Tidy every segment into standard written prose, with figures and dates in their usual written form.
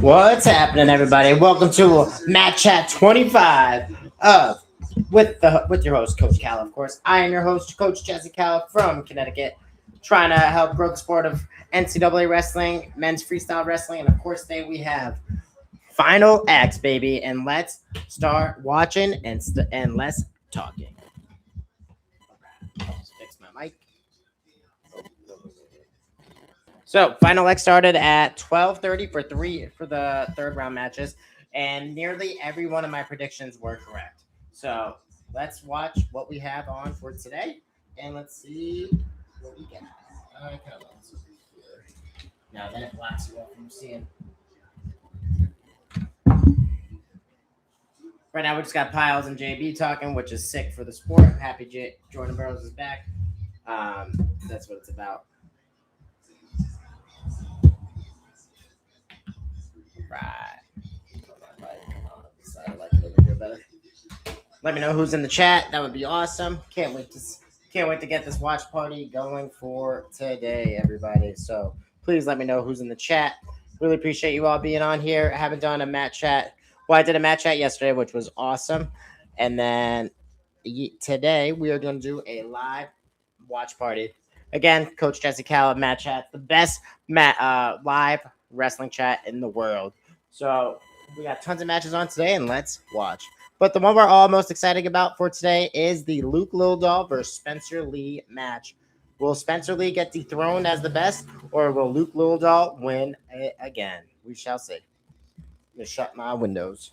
What's happening, everybody? Welcome to Match Chat 25 with your host, Coach Cala. Of course, I am your host, Coach Cala from Connecticut, trying to help grow the sport of NCAA wrestling, men's freestyle wrestling, and of course, today we have Final X, baby, and let's start watching and let's talking. Just fix my mic. So Final X started at 12:30 for the third round matches, and nearly every one of my predictions were correct. So let's watch what we have on for today, and let's see what we get. I kind of love this over here. Now then it blocks you off from seeing. Right now we just got Piles and JB talking, which is sick for the sport. Happy Jordan Burroughs is back. That's what it's about. Right. I like it over here better. Let me know who's in the chat. That would be awesome. Can't wait to get this watch party going for today, everybody. So please let me know who's in the chat. Really appreciate you all being on here. I haven't done a match chat. Well, I did a match chat yesterday, which was awesome. And then today we are going to do a live watch party. Again, Coach Cala match chat, the best live wrestling chat in the world. So we got tons of matches on today, and let's watch. But the one we're all most excited about for today is the Luke Lilledahl versus Spencer Lee match. Will Spencer Lee get dethroned as the best, or will Luke Lilledahl win it again? We shall see. Just shut my windows.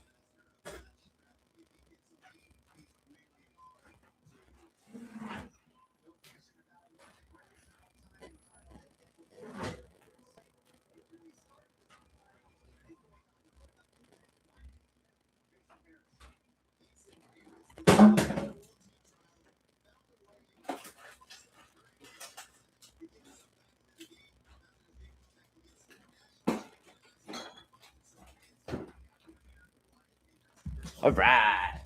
All right.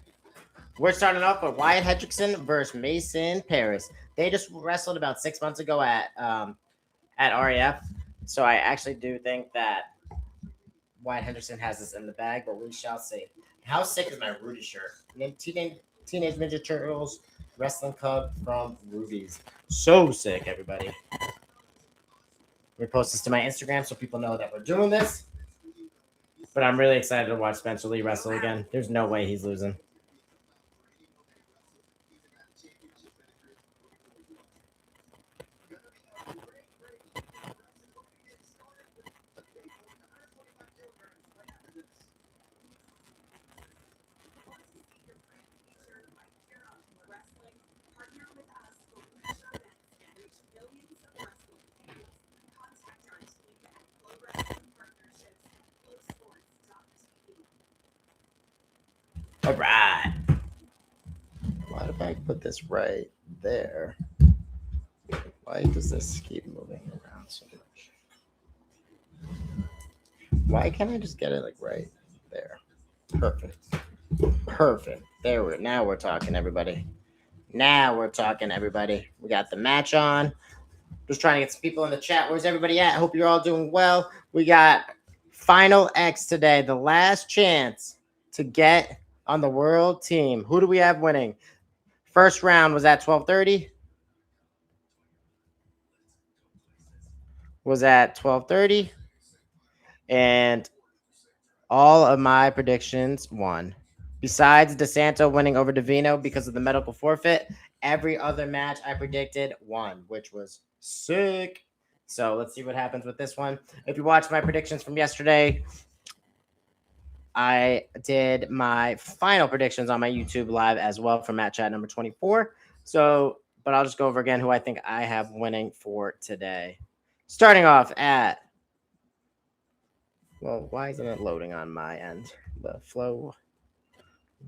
We're starting off with Wyatt Hendrickson versus Mason Paris. They just wrestled about 6 months ago at REF. So I actually do think that Wyatt Hendrickson has this in the bag, but we shall see. How sick is my Rudy shirt? Teenage Ninja Turtles Wrestling Club from Ruby's. So sick, everybody. We post this to my Instagram so people know that we're doing this. But I'm really excited to watch Spencer Lee wrestle again. There's no way he's losing. All right. Why did I put this right there? Why does this keep moving around so much? Why can't I just get it like right there? Perfect. Now we're talking, everybody. We got the match on. Just trying to get some people in the chat. Where's everybody at? Hope you're all doing well. We got Final X today, the last chance to get on the world team. Who do we have winning? First round was at 12:30. And all of my predictions won. Besides DeSanto winning over Davino because of the medical forfeit, every other match I predicted won, which was sick. So let's see what happens with this one. If you watched my predictions from yesterday, I did my final predictions on my YouTube live as well for match chat number 24. So, but I'll just go over again who I think I have winning for today. Starting off at, well, why isn't it loading on my end? The flow,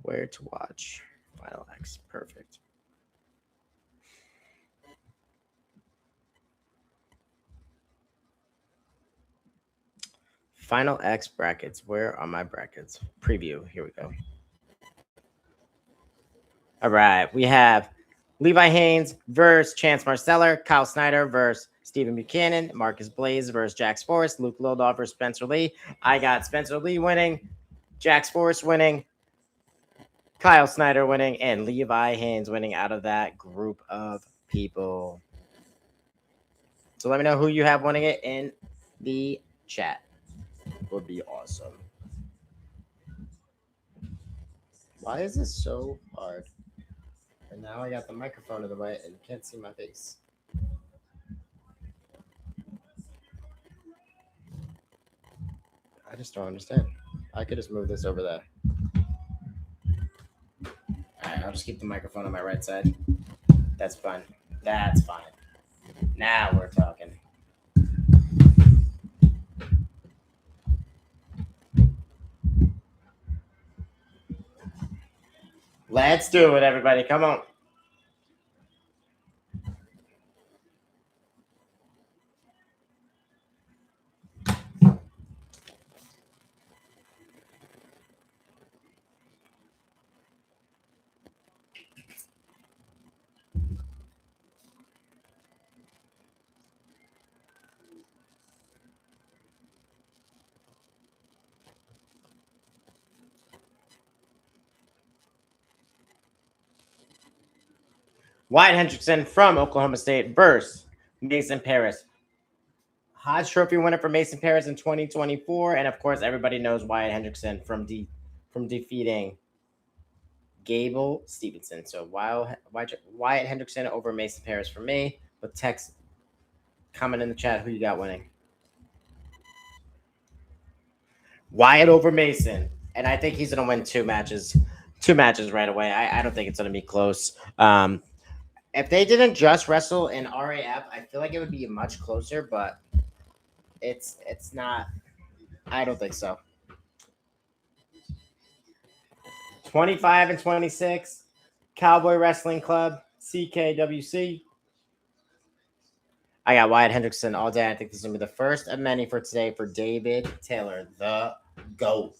where to watch, Final X, perfect. Final X brackets. Where are my brackets? Preview. Here we go. All right. We have Levi Haynes versus Chance Marceller. Kyle Snyder versus Stephen Buchanan. Marcus Blaze versus Jax Forrest. Luke Lilledahl versus Spencer Lee. I got Spencer Lee winning, Jax Forrest winning, Kyle Snyder winning, and Levi Haynes winning out of that group of people. So let me know who you have winning it in the chat. Would be awesome. Why is this so hard? And now I got the microphone in the way and you can't see my face. I just don't understand. I could just move this over there. Alright, I'll just keep the microphone on my right side. That's fine. That's fine. Now we're talking. Let's do it, everybody. Come on. Wyatt Hendrickson from Oklahoma State versus Mason Paris. Hodge Trophy winner for Mason Paris in 2024. And of course, everybody knows Wyatt Hendrickson from defeating Gable Stevenson. So Wyatt Hendrickson over Mason Paris for me. But text, comment in the chat who you got winning. Wyatt over Mason. And I think he's going to win two matches right away. I don't think it's going to be close. If they didn't just wrestle in RAF, I feel like it would be much closer, but it's not. I don't think so. 25 and 26, Cowboy Wrestling Club, CKWC. I got Wyatt Hendrickson all day. I think this is going to be the first of many for today for David Taylor, the GOAT.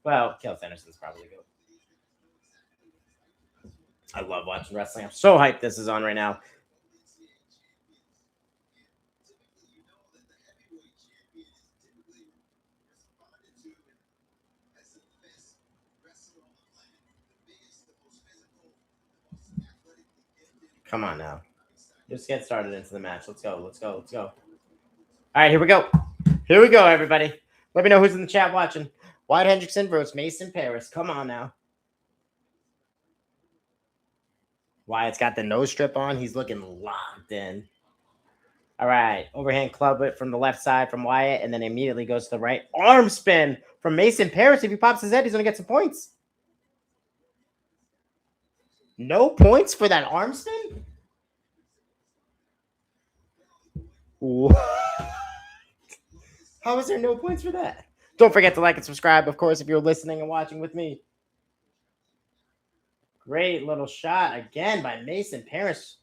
Well, Kel Sanderson's probably the GOAT. I love watching wrestling. I'm so hyped this is on right now. Come on now. Just get started into the match. Let's go. All right, here we go. Everybody. Let me know who's in the chat watching. Wyatt Hendrickson versus Mason Paris. Come on now. Wyatt's got the nose strip on. He's looking locked in. All right. Overhand club whip from the left side from Wyatt, and then immediately goes to the right. Arm spin from Mason Paris. If he pops his head, he's going to get some points. No points for that arm spin? What? How is there no points for that? Don't forget to like and subscribe, of course, if you're listening and watching with me. Great little shot again by Mason Paris.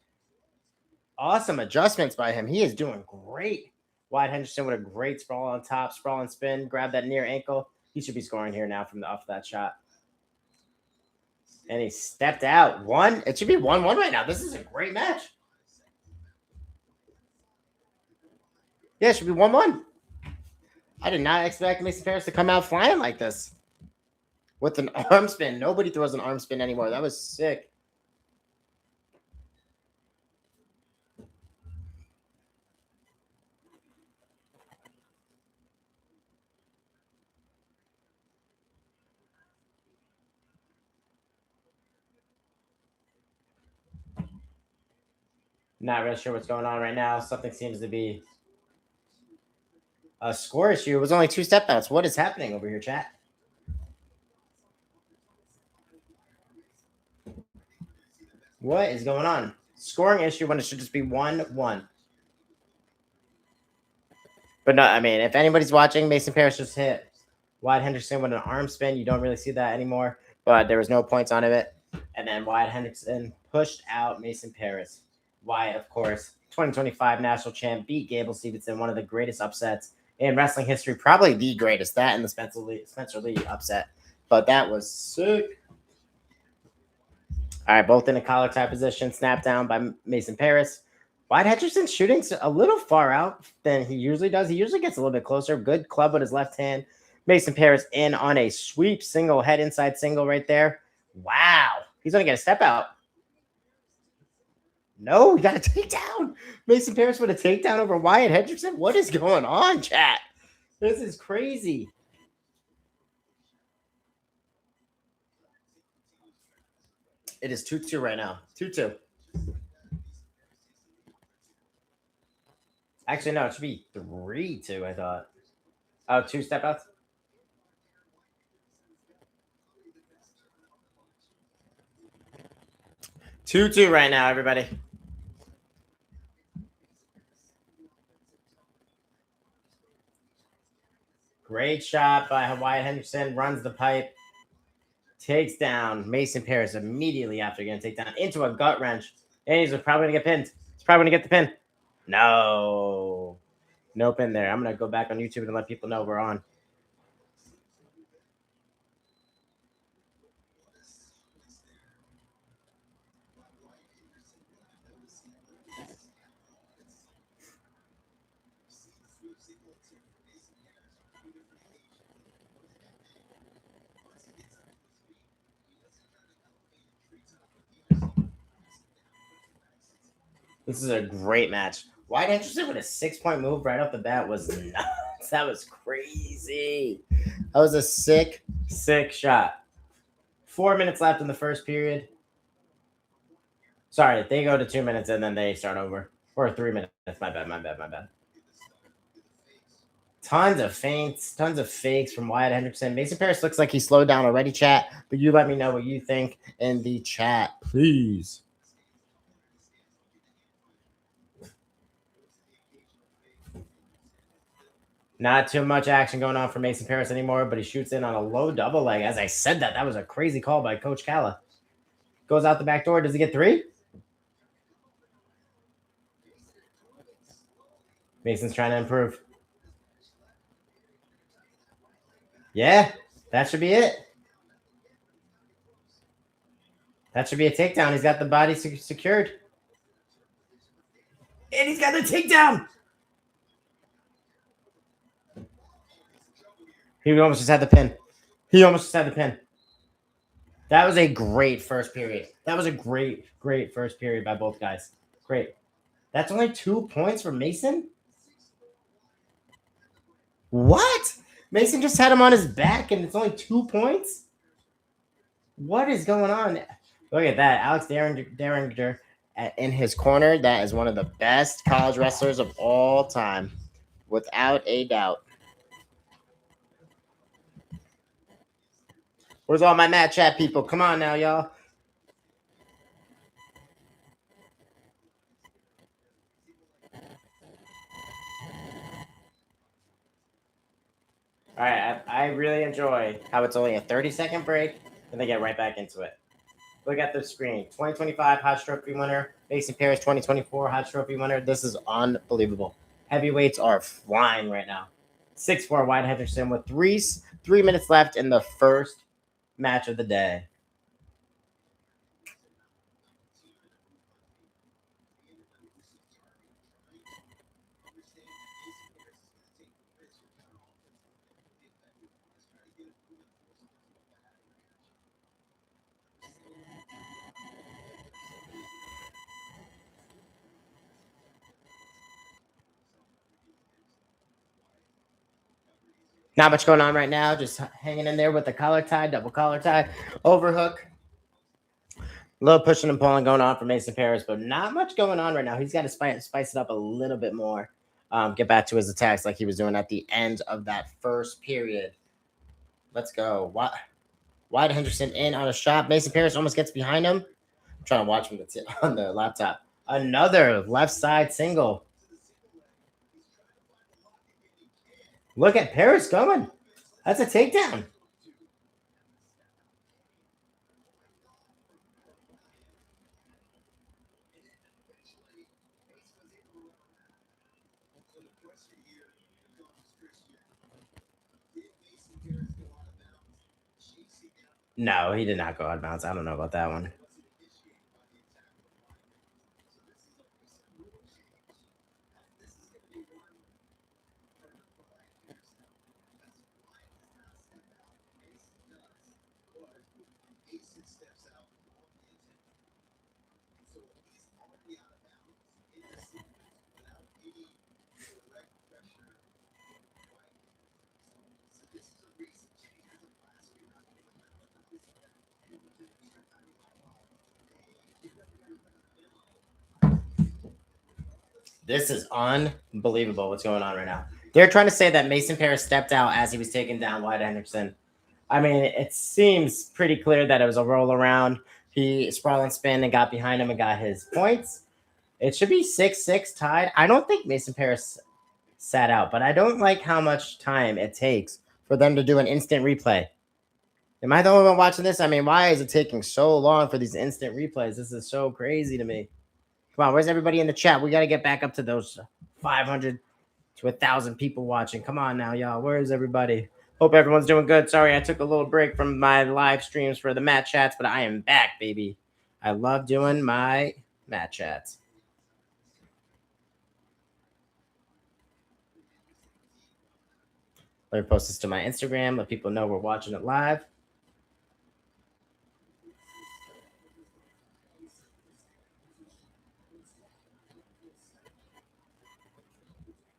Awesome adjustments by him. He is doing great. Wyatt Hendrickson with a great sprawl on top, sprawl and spin. Grab that near ankle. He should be scoring here now from off that shot. And he stepped out. It should be 1-1 right now. This is a great match. Yeah, it should be 1-1. I did not expect Mason Paris to come out flying like this. With an arm spin. Nobody throws an arm spin anymore. That was sick. Not really sure what's going on right now. Something seems to be a score issue. It was only 2 step outs. What is happening over here, chat? What is going on? Scoring issue when it should just be 1-1. But no, I mean, if anybody's watching, Mason Paris just hit Wyatt Hendrickson with an arm spin. You don't really see that anymore, but there was no points on it. And then Wyatt Hendrickson pushed out Mason Paris. Wyatt, of course, 2025 national champ, beat Gable Stevenson, one of the greatest upsets in wrestling history, probably the greatest. That and the Spencer Lee upset. But that was sick. All All right, both in a collar tie position. Snap down by Mason Paris. Wyatt Hedgerson's shooting a little far out than he usually does. He usually gets a little bit closer. Good club with his left hand. Mason Paris in on a sweep single, head inside single right there. Wow. He's going to get a step out. No, he got a takedown. Mason Paris with a takedown over Wyatt Hedgerson. What is going on, chat? This is crazy. It is 2-2 right now. 2-2. Actually, no, it should be 3-2, I thought. Oh, 2 step outs? Two right now, everybody. Great shot by Wyatt Henderson. Runs the pipe. Takes down Mason Paris immediately after getting taken down into a gut wrench. And he's probably going to get pinned. He's probably going to get the pin. No. No pin there. I'm going to go back on YouTube and let people know we're on. This is a great match. Wyatt Henderson with a 6-point move right off the bat was nuts. That was crazy. That was a sick shot. 4 minutes left in the first period. Sorry, they go to 2 minutes and then they start over. Or 3 minutes. My bad. Tons of feints, tons of fakes from Wyatt Henderson. Mason Paris looks like he slowed down already, chat. But you let me know what you think in the chat, please. Not too much action going on for Mason Paris anymore, but he shoots in on a low double leg. As I said that was a crazy call by Coach Cala. Goes out the back door. Does he get 3? Mason's trying to improve. Yeah, that should be it. That should be a takedown. He's got the body secured. And he's got the takedown. He almost just had the pin. That was a great first period. That was a great first period by both guys. Great. That's only 2 points for Mason? What? Mason just had him on his back and it's only 2 points? What is going on? Look at that. Alex Derringer in his corner. That is one of the best college wrestlers of all time. Without a doubt. Where's all my Matt Chat people? Come on now, y'all. All right, I really enjoy how it's only a 30-second break and they get right back into it. Look at the screen. 2025 Hodge Trophy winner. Mason Paris 2024 Hodge Trophy winner. This is unbelievable. Heavyweights are flying right now. 6'4" Wyatt Henderson with 3 minutes left in the first match of the day. Not much going on right now. Just hanging in there with the collar tie, double collar tie, overhook. A little pushing and pulling going on for Mason Paris, but not much going on right now. He's got to spice it up a little bit more. Get back to his attacks like he was doing at the end of that first period. Let's go. Wyatt Henderson in on a shot. Mason Paris almost gets behind him. I'm trying to watch from on the laptop. Another left side single. Look at Paris going. That's a takedown. No, he did not go out of bounds. I don't know about that one. This is unbelievable what's going on right now. They're trying to say that Mason Paris stepped out as he was taking down Wyatt Henderson. I mean, it seems pretty clear that it was a roll around. He sprawling spin and got behind him and got his points. It should be 6-6 tied. I don't think Mason Paris sat out, but I don't like how much time it takes for them to do an instant replay. Am I the only one watching this? I mean, why is it taking so long for these instant replays? This is so crazy to me. Come on, where's everybody in the chat? We got to get back up to those 500 to 1,000 people watching. Come on now, y'all. Where is everybody? Hope everyone's doing good. Sorry, I took a little break from my live streams for the mat chats, but I am back, baby. I love doing my mat chats. Let me post this to my Instagram. Let people know we're watching it live.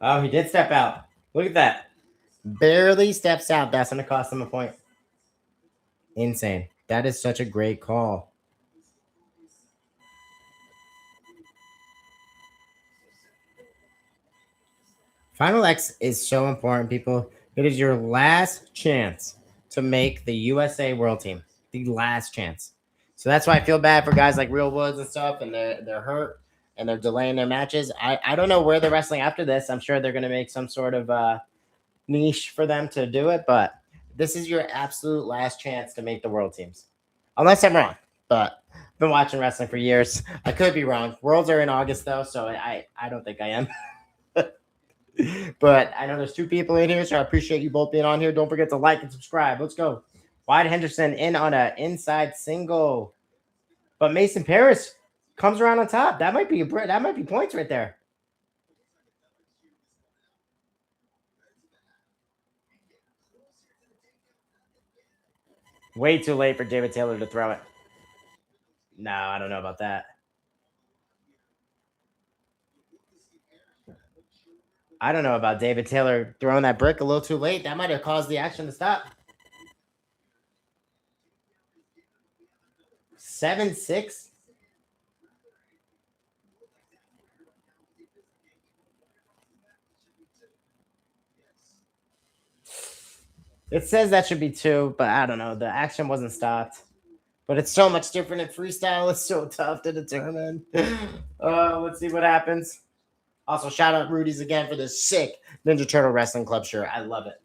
Oh, he did step out. Look at that. Barely steps out. That's going to cost him a point. Insane. That is such a great call. Final X is so important, people. It is your last chance to make the USA World Team. The last chance. So that's why I feel bad for guys like Real Woods and stuff, and they're hurt and they're delaying their matches. I don't know where they're wrestling after this. I'm sure they're going to make some sort of niche for them to do it, but this is your absolute last chance to make the World Teams. Unless I'm wrong, but I've been watching wrestling for years. I could be wrong. Worlds are in August, though, so I don't think I am. But I know there's two people in here, so I appreciate you both being on here. Don't forget to like and subscribe. Let's go. Wyatt Henderson in on an inside single, but Mason Paris comes around on top. That might be points right there. Way too late for David Taylor to throw it. No, I don't know about that. I don't know about David Taylor throwing that brick a little too late. That might have caused the action to stop. 7-6. It says that should be 2, but I don't know. The action wasn't stopped. But it's so much different in freestyle. It's so tough to determine. Let's see what happens. Also, shout out Rudy's again for this sick Ninja Turtle Wrestling Club shirt. I love it.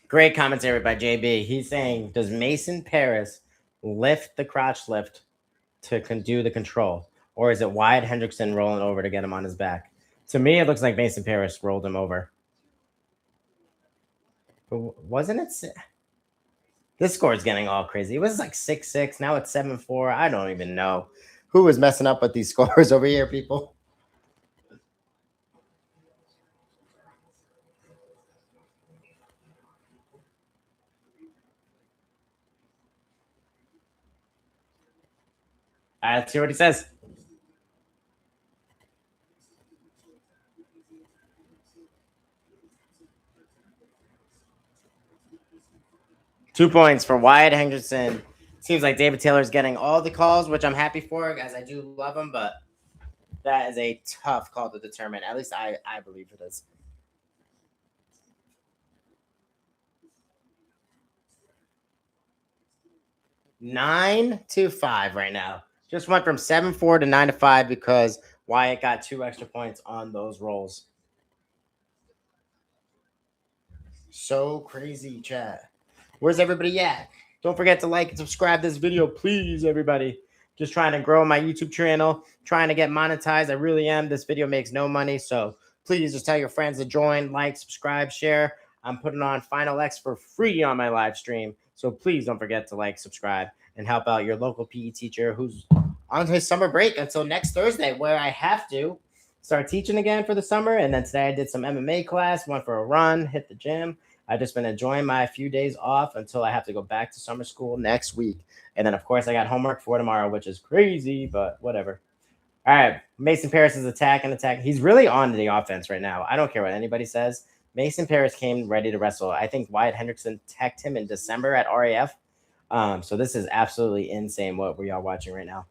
Great commentary by JB. He's saying, does Mason Paris lift the crotch lift to do the control? Or is it Wyatt Hendrickson rolling over to get him on his back? To me, it looks like Mason Paris rolled him over. But wasn't it? This score is getting all crazy. It was like 6-6. Now it's 7-4. I don't even know who is messing up with these scores over here, people. Let's see what he says. Two points for Wyatt Henderson. Seems like David Taylor's getting all the calls, which I'm happy for, guys. I do love him, but that is a tough call to determine. At least I believe it is. 9-5 right now. Just went from 7-4 to 9-5 because Wyatt got 2 extra points on those rolls. So crazy, chat. Where's everybody at? Don't forget to like and subscribe this video, please, everybody. Just trying to grow my YouTube channel, trying to get monetized. I really am. This video makes no money, so please just tell your friends to join, like, subscribe, share. I'm putting on Final X for free on my live stream, so please don't forget to like, subscribe, and help out your local PE teacher who's on his summer break until next Thursday, where I have to start teaching again for the summer. And then today I did some MMA class, went for a run, hit the gym. I've just been enjoying my few days off until I have to go back to summer school next week. And then, of course, I got homework for tomorrow, which is crazy, but whatever. All right. Mason Paris is attacking. He's really on the offense right now. I don't care what anybody says. Mason Paris came ready to wrestle. I think Wyatt Hendrickson teched him in December at RAF. So this is absolutely insane what we are watching right now.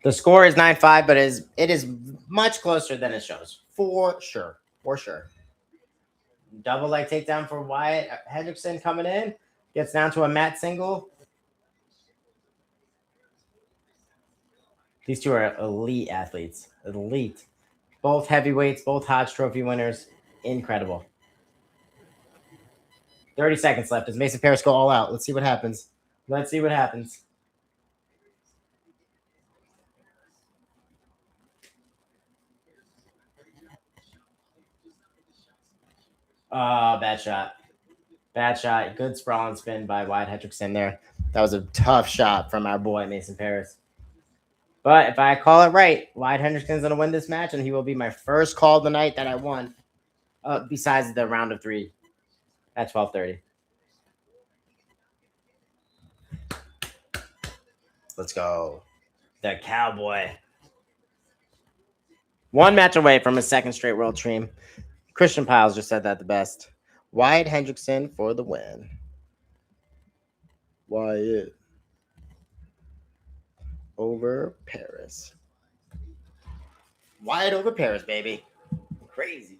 The score is 9-5, but it is much closer than it shows. For sure. For sure. Double leg takedown for Wyatt Hendrickson coming in. Gets down to a mat single. These two are elite athletes. Elite. Both heavyweights, both Hodge Trophy winners. Incredible. 30 seconds left. Does Mason Paris go all out? Let's see what happens. Let's see what happens. Bad shot. Bad shot. Good sprawling spin by Wyatt Hendrickson there. That was a tough shot from our boy Mason Paris. But if I call it right, Wyatt Hendrickson's going to win this match, and he will be my first call of the night that I won, besides the round of 3 at 12:30. Let's go. The Cowboy. One match away from his second straight world dream. Christian Piles just said that the best. Wyatt Hendrickson for the win. Wyatt over Paris. Wyatt over Paris, baby. Crazy.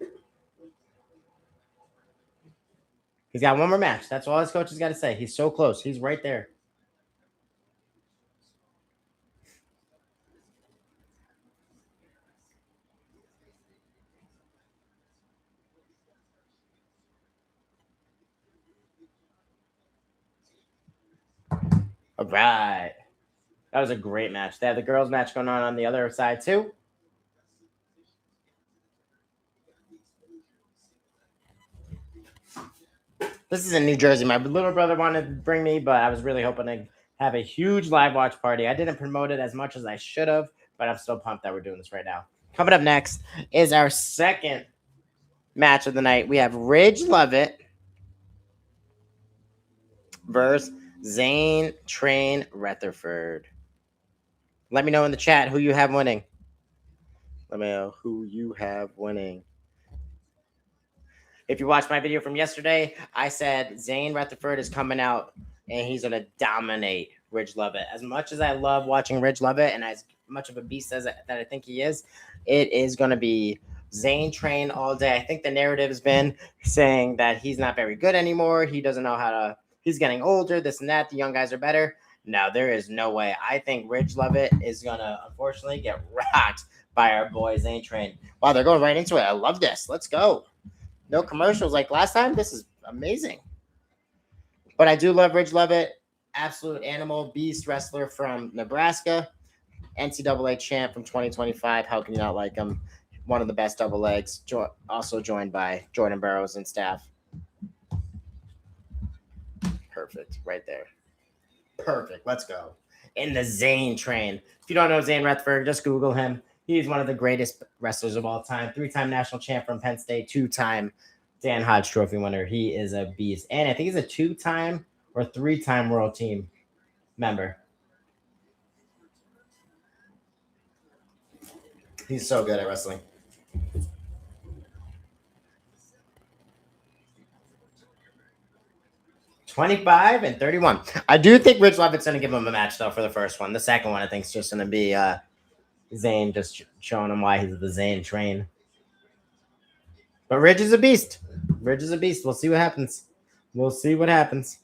He's got one more match. That's all his coach has got to say. He's so close. He's right there. All right. That was a great match. They have the girls' match going on the other side, too. This is in New Jersey. My little brother wanted to bring me, but I was really hoping to have a huge live watch party. I didn't promote it as much as I should have, but I'm still pumped that we're doing this right now. Coming up next is our second match of the night. We have Ridge Lovett versus Zane Train Rutherford. Let me know in the chat who you have winning. Let me know who you have winning. If you watched my video from yesterday, I said Zane Rutherford is coming out and he's going to dominate Ridge Lovett. As much as I love watching Ridge Lovett and as much of a beast as that I think he is, it is going to be Zane Train all day. I think the narrative has been saying that he's not very good anymore. He doesn't know how to, he's getting older, this and that. The young guys are better. No, there is no way. I think Ridge Lovett is going to, unfortunately, get rocked by our boy Zane Train. Wow, they're going right into it. I love this. Let's go. No commercials like last time. This is amazing. But I do love Ridge Lovett. Absolute animal, beast wrestler from Nebraska. NCAA champ from 2025. How can you not like him? One of the best double legs. Also joined by Jordan Burroughs and staff. Perfect. Right there. Perfect. Let's go. In the Zane Train. If you don't know Zane Rutherford, just Google him. He's one of the greatest wrestlers of all time. 3-time national champ from Penn State. 2-time Dan Hodge Trophy winner. He is a beast. And I think he's a 2-time or 3-time world team member. He's so good at wrestling. $25-31. I do think Ridge Lovett's going to give him a match, though, for the first one. The second one, I think, is just going to be Zane just showing him why he's the Zane Train. But Ridge is a beast. Ridge is a beast. We'll see what happens. We'll see what happens.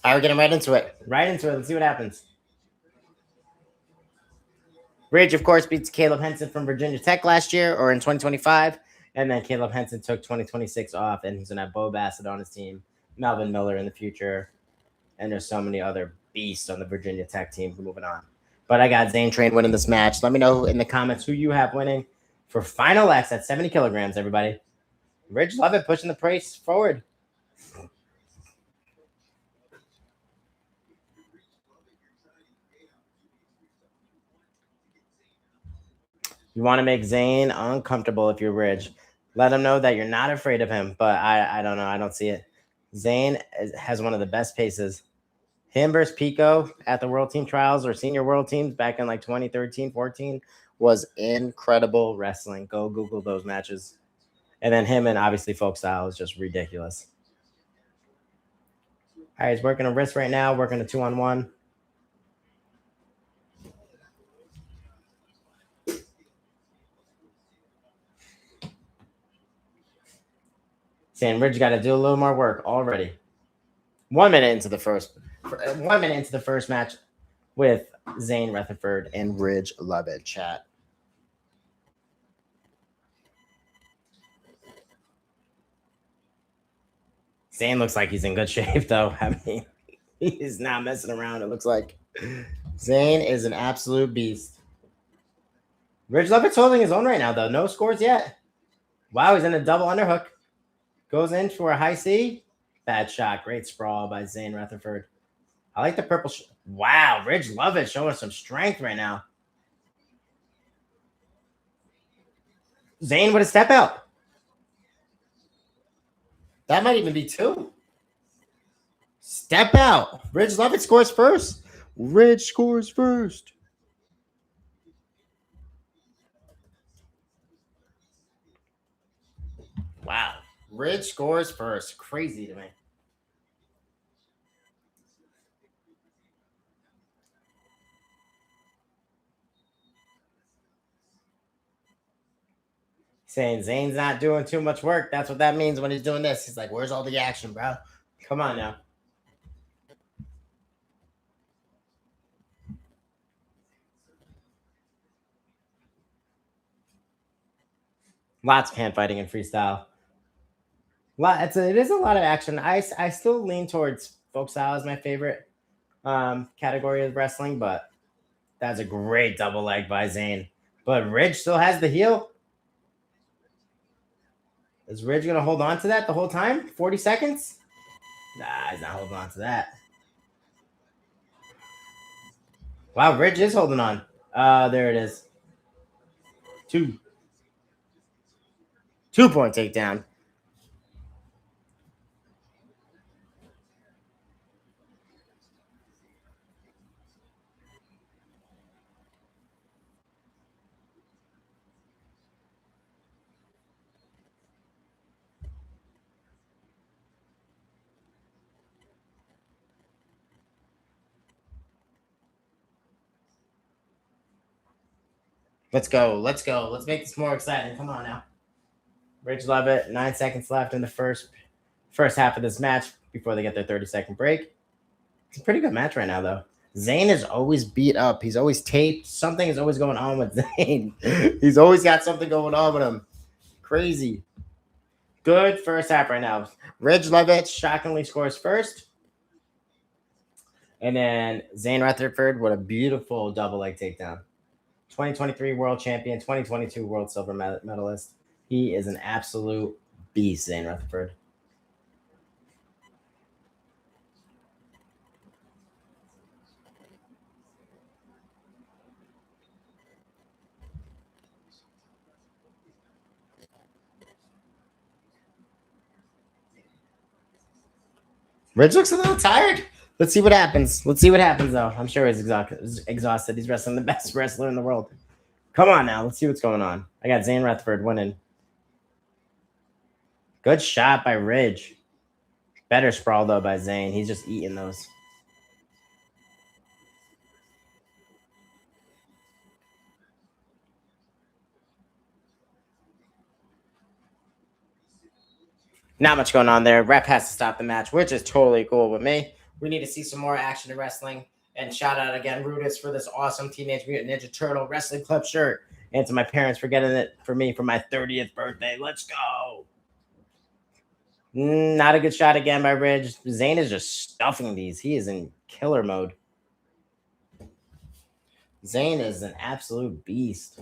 All right, we're getting right into it. Right into it. Let's see what happens. Ridge, of course, beats Caleb Henson from Virginia Tech last year or in 2025. And then Caleb Henson took 2026 off, and he's going to have Bo Bassett on his team, Melvin Miller in the future. And there's so many other beasts on the Virginia Tech team moving on. But I got Zane Train winning this match. Let me know in the comments who you have winning for Final X at 70 kilograms, everybody. Ridge Lovett pushing the price forward. You want to make Zayn uncomfortable if you're Ridge. Let him know that you're not afraid of him. But I don't know. I don't see it. Zayn has one of the best paces. Him versus Pico at the World Team Trials or Senior World Teams back in like 2013, 14 was incredible wrestling. Go Google those matches. And then him and obviously folk style is just ridiculous. All right, he's working a wrist right now, working a 2-on-1. Saying Ridge got to do a little more work already. 1 minute into the first 1 minute into the first match with Zane Rutherford and Ridge Lovett chat. Zane looks like he's in good shape though. I mean, he's not messing around, it looks like. Zane is an absolute beast. Ridge Lovett's holding his own right now though. No scores yet. Wow, he's in a double underhook. Goes in for a high C. Bad shot. Great sprawl by Zane Rutherford. I like the purple. Wow, Ridge Lovett showing some strength right now. Zane with a step out. That might even be 2. Step out. Ridge Lovett scores first. Ridge scores first. Wow. Ridge scores first. Crazy to me. Saying Zane's not doing too much work. That's what that means when he's doing this. He's like, where's all the action, bro? Come on now. Lots of hand fighting and freestyle. It is a lot of action. I still lean towards folk style as my favorite category of wrestling, but that's a great double leg by Zane. But Ridge still has the heel. Is Ridge going to hold on to that the whole time? 40 seconds? Nah, he's not holding on to that. Wow, Ridge is holding on. There it is. 2 point takedown. Let's go. Let's go. Let's make this more exciting. Come on now. Ridge Lovett, 9 seconds left in the first half of this match before they get their 30-second break. It's a pretty good match right now, though. Zane is always beat up. He's always taped. Something is always going on with Zane. He's always got something going on with him. Crazy. Good first half right now. Ridge Lovett shockingly scores first. And then Zane Rutherford, what a beautiful double leg takedown. 2023 world champion, 2022 world silver medalist. He is an absolute beast, Zane Rutherford. Ridge looks a little tired. Let's see what happens. Though. I'm sure he's exhausted. He's wrestling the best wrestler in the world. Come on now. Let's see what's going on. I got Zane Rutherford winning. Good shot by Ridge. Better sprawl, though, by Zane. He's just eating those. Not much going on there. Ref has to stop the match, which is totally cool with me. We need to see some more action in wrestling. And shout out again, Rudis, for this awesome Teenage Mutant Ninja Turtle Wrestling Club shirt. And to my parents for getting it for me for my 30th birthday. Let's go. Not a good shot again by Ridge. Zane is just stuffing these. He is in killer mode. Zane is an absolute beast.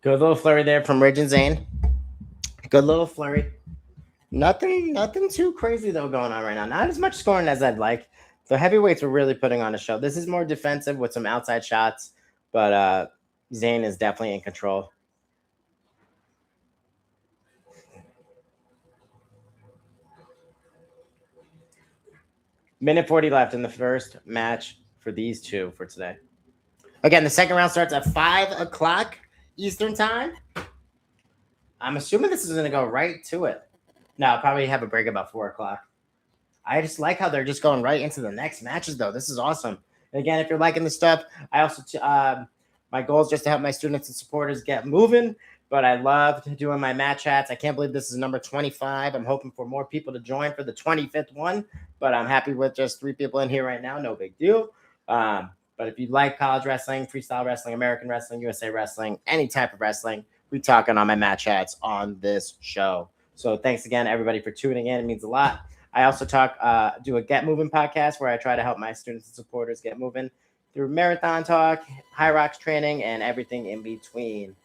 Good little flurry there from Ridge and Zane. Good little flurry. Nothing too crazy though going on right now. Not as much scoring as I'd like. The heavyweights were really putting on a show. This is more defensive with some outside shots, but Zane is definitely in control. Minute 40 left in the first match for these two for today. Again, the second round starts at 5 o'clock Eastern time. I'm assuming this is going to go right to it. No, I'll probably have a break about 4 o'clock. I just like how they're just going right into the next matches, though. This is awesome. And again, if you're liking the stuff, I also my goal is just to help my students and supporters get moving. But I love doing my match chats. I can't believe this is number 25. I'm hoping for more people to join for the 25th one. But I'm happy with just 3 people in here right now. No big deal. But if you like college wrestling, freestyle wrestling, American wrestling, USA wrestling, any type of wrestling, we talking on my match chats on this show. So thanks again, everybody, for tuning in. It means a lot. I also do a Get Moving podcast where I try to help my students and supporters get moving through marathon talk, high rocks training, and everything in between.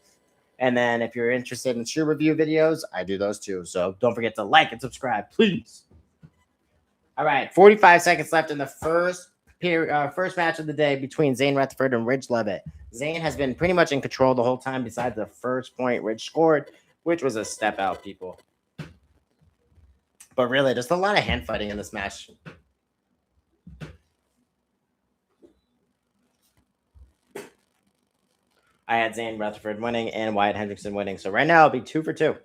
And then if you're interested in shoe review videos, I do those too. So don't forget to like and subscribe, please. All right, 45 seconds left in the first match of the day between Zane Rutherford and Ridge Levitt. Zane has been pretty much in control the whole time besides the first point Ridge scored, which was a step out, people. But really, just a lot of hand fighting in this match. I had Zane Rutherford winning and Wyatt Hendrickson winning. So right now, it'll be 2 for 2.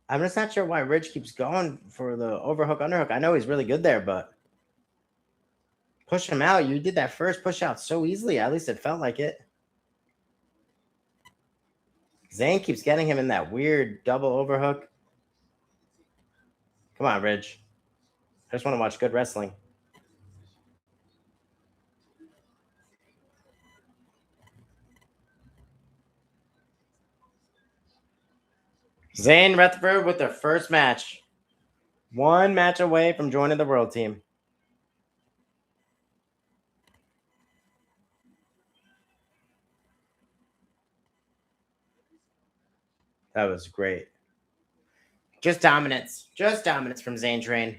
I'm just not sure why Ridge keeps going for the overhook, underhook. I know he's really good there, but push him out. You did that first push out so easily. At least it felt like it. Zane keeps getting him in that weird double overhook. Come on, Ridge. I just want to watch good wrestling. Zane Rutherford with their first match. 1 match away from joining the world team. That was great. Just dominance. Just dominance from Zane Train.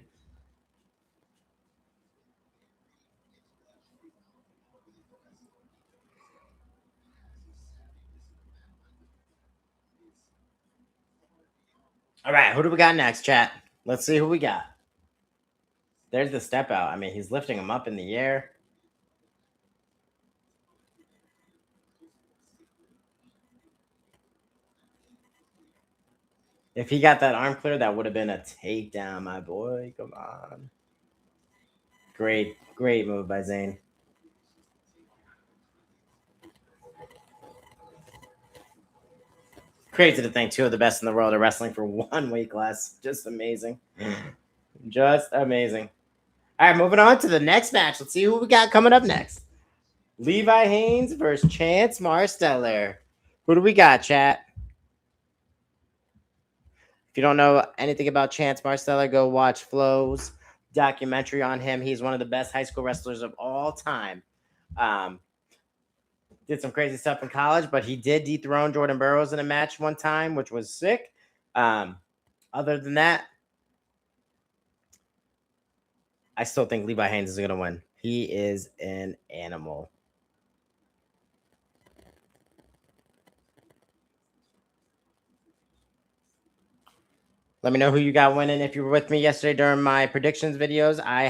All right, who do we got next, chat? Let's see who we got. There's the step out. I mean, he's lifting him up in the air. If he got that arm clear, that would have been a takedown, my boy. Come on. Great move by Zane. Crazy to think 2 of the best in the world are wrestling for 1 weight class. Just amazing. Just amazing. All right, moving on to the next match. Let's see who we got coming up next. Levi Haynes versus Chance Marsteller. Who do we got, chat? If you don't know anything about Chance Marsteller, go watch Flo's documentary on him. He's one of the best high school wrestlers of all time. Did some crazy stuff in college, but he did dethrone Jordan Burroughs in a match one time, which was sick. Other than that, I still think Levi Haynes is going to win. He is an animal. Let me know who you got winning. If you were with me yesterday during my predictions videos, I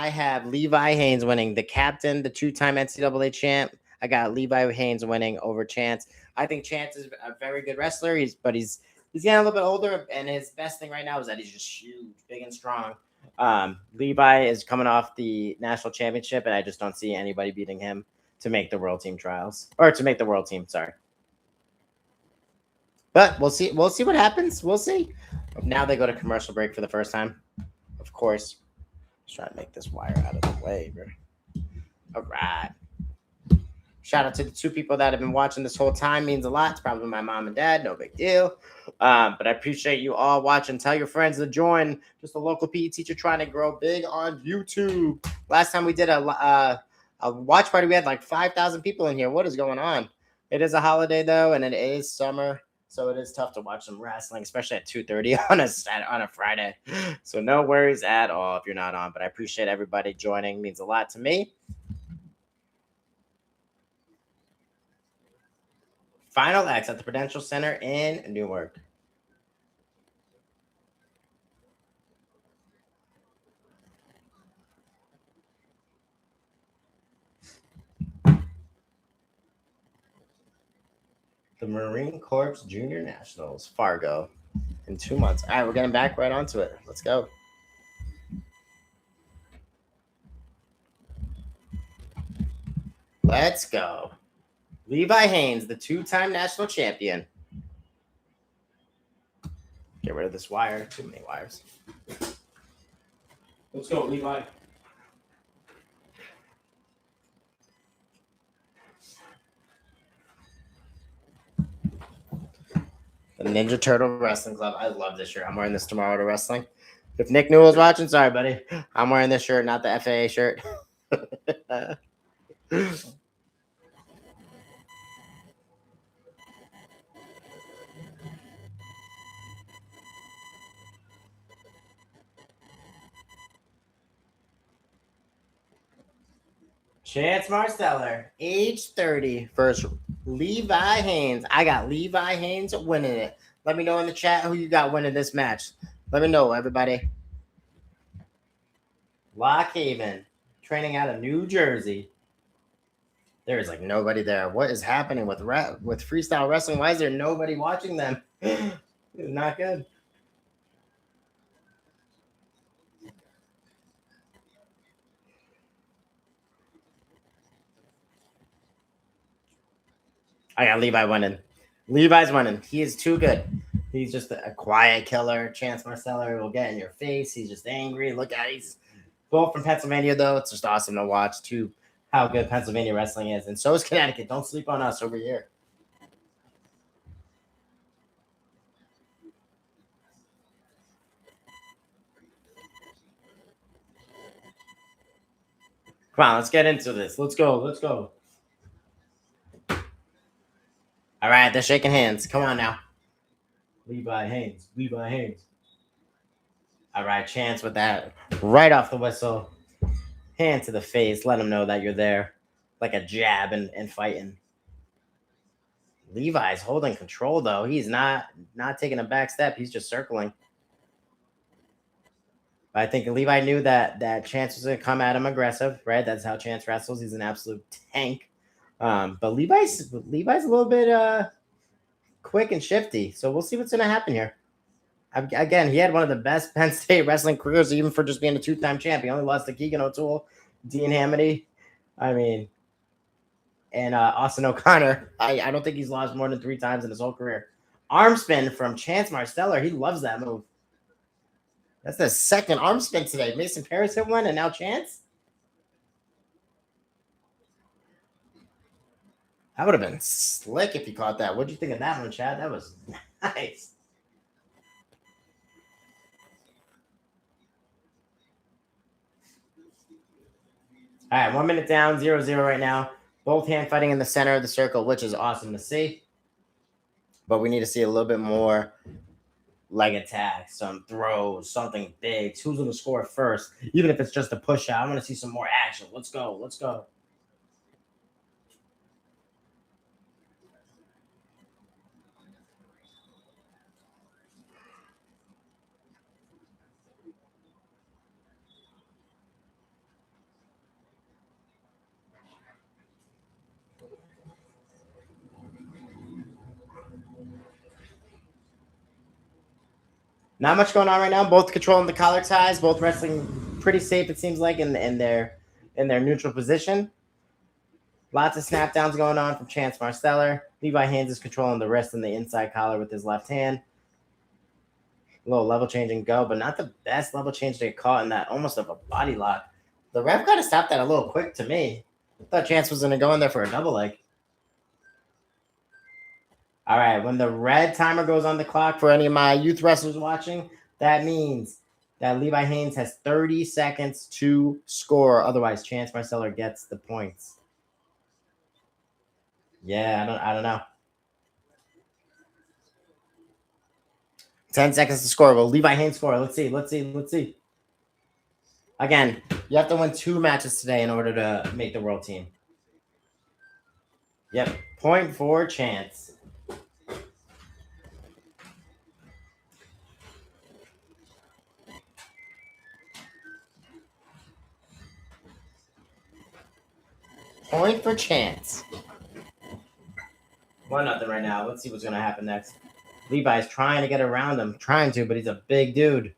have Levi Haynes winning, the captain, the 2-time NCAA champ. I got Levi Haynes winning over Chance. I think Chance is a very good wrestler. He's getting a little bit older, and his best thing right now is that he's just huge, big and strong. Levi is coming off the national championship, and I just don't see anybody beating him to make the world team trials, or to make the world team. Sorry. But we'll see. We'll see what happens. We'll see. Now they go to commercial break for the first time. Of course. Let's try to make this wire out of the way, bro. All right. Shout out to the 2 people that have been watching this whole time. Means a lot. It's probably my mom and dad. No big deal. But I appreciate you all watching. Tell your friends to join. Just a local PE teacher trying to grow big on YouTube. Last time we did a watch party, we had like 5,000 people in here. What is going on? It is a holiday though, and it is summer, so it is tough to watch some wrestling, especially at 2:30 on a Friday. So no worries at all if you're not on. But I appreciate everybody joining. It means a lot to me. Final X at the Prudential Center in Newark. The Marine Corps Junior Nationals, Fargo, in 2 months. All right, we're getting back right onto it. Let's go. Let's go. Levi Haynes, the 2-time national champion. Get rid of this wire. Too many wires. Let's go, Levi. The Ninja Turtle Wrestling Club. I love this shirt. I'm wearing this tomorrow to wrestling. If Nick Newell's watching, sorry, buddy. I'm wearing this shirt, not the FAA shirt. Chance Marsteller, age 30, versus Levi Haynes. I got Levi Haynes winning it. Let me know in the chat who you got winning this match. Let me know, everybody. Lock Haven, training out of New Jersey. There is like nobody there. What is happening with freestyle wrestling? Why is there nobody watching them? It's not good. I got Levi winning. Levi's winning. He is too good. He's just a quiet killer. Chance Marsteller will get in your face. He's just angry. Look at he's both from Pennsylvania, though. It's just awesome to watch, too, how good Pennsylvania wrestling is. And so is Connecticut. Don't sleep on us over here. Come on, let's get into this. Let's go. Let's go. All right, they're shaking hands. Come on now. Levi Haynes. Levi Haynes. All right, Chance with that right off the whistle. Hand to the face. Let him know that you're there. Like a jab and fighting. Levi's holding control, though. He's not taking a back step. He's just circling. I think Levi knew that Chance was going to come at him aggressive, right? That's how Chance wrestles. He's an absolute tank. But Levi's a little bit quick and shifty. So we'll see what's going to happen here. Again, he had one of the best Penn State wrestling careers, even for just being a 2-time champ. He only lost to Keegan O'Toole, Dean Hamity. And Austin O'Connor. I don't think he's lost more than 3 times in his whole career. Arm spin from Chance Marsteller. He loves that move. That's the second arm spin today. Mason Paris hit one, and now Chance. That would have been slick if you caught that. What'd you think of that one, Chad? That was nice. All right, 1 minute down, 0-0 right now. Both hand fighting in the center of the circle, which is awesome to see. But we need to see a little bit more leg attack, some throws, something big. Who's going to score first? Even if it's just a push out. I want to see some more action. Let's go. Let's go. Not much going on right now. Both controlling the collar ties. Both wrestling pretty safe, it seems like, in their neutral position. Lots of snap downs going on from Chance Marsteller. Levi Haynes is controlling the wrist and the inside collar with his left hand. A little level change and go, but not the best level change to get caught in that almost of a body lock. The ref got to stop that a little quick to me. I thought Chance was going to go in there for a double leg. All right, when the red timer goes on the clock for any of my youth wrestlers watching, that means that Levi Haynes has 30 seconds to score. Otherwise, Chance Marceller gets the points. Yeah, I don't know. 10 seconds to score. Will Levi Haynes score? Let's see. Again, you have to win 2 matches today in order to make the world team. Yep, point for Chance. Point for Chance. 1-0 right now. Let's see what's going to happen next. Levi's trying to get around him. Trying to, but he's a big dude.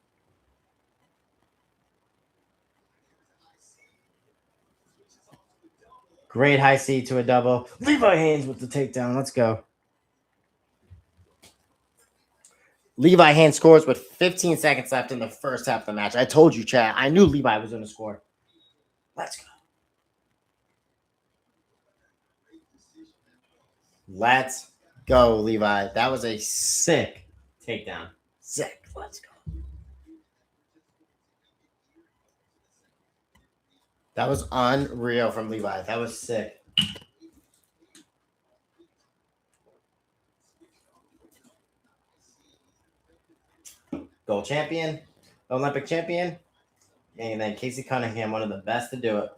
Great high C to a double. Levi Haynes with the takedown. Let's go. Levi Haynes scores with 15 seconds left in the first half of the match. I told you, Chad. I knew Levi was going to score. Let's go. Let's go, Levi. That was a sick takedown. Sick. Let's go. That was unreal from Levi. That was sick. Gold champion, Olympic champion, and then Casey Cunningham, one of the best to do it.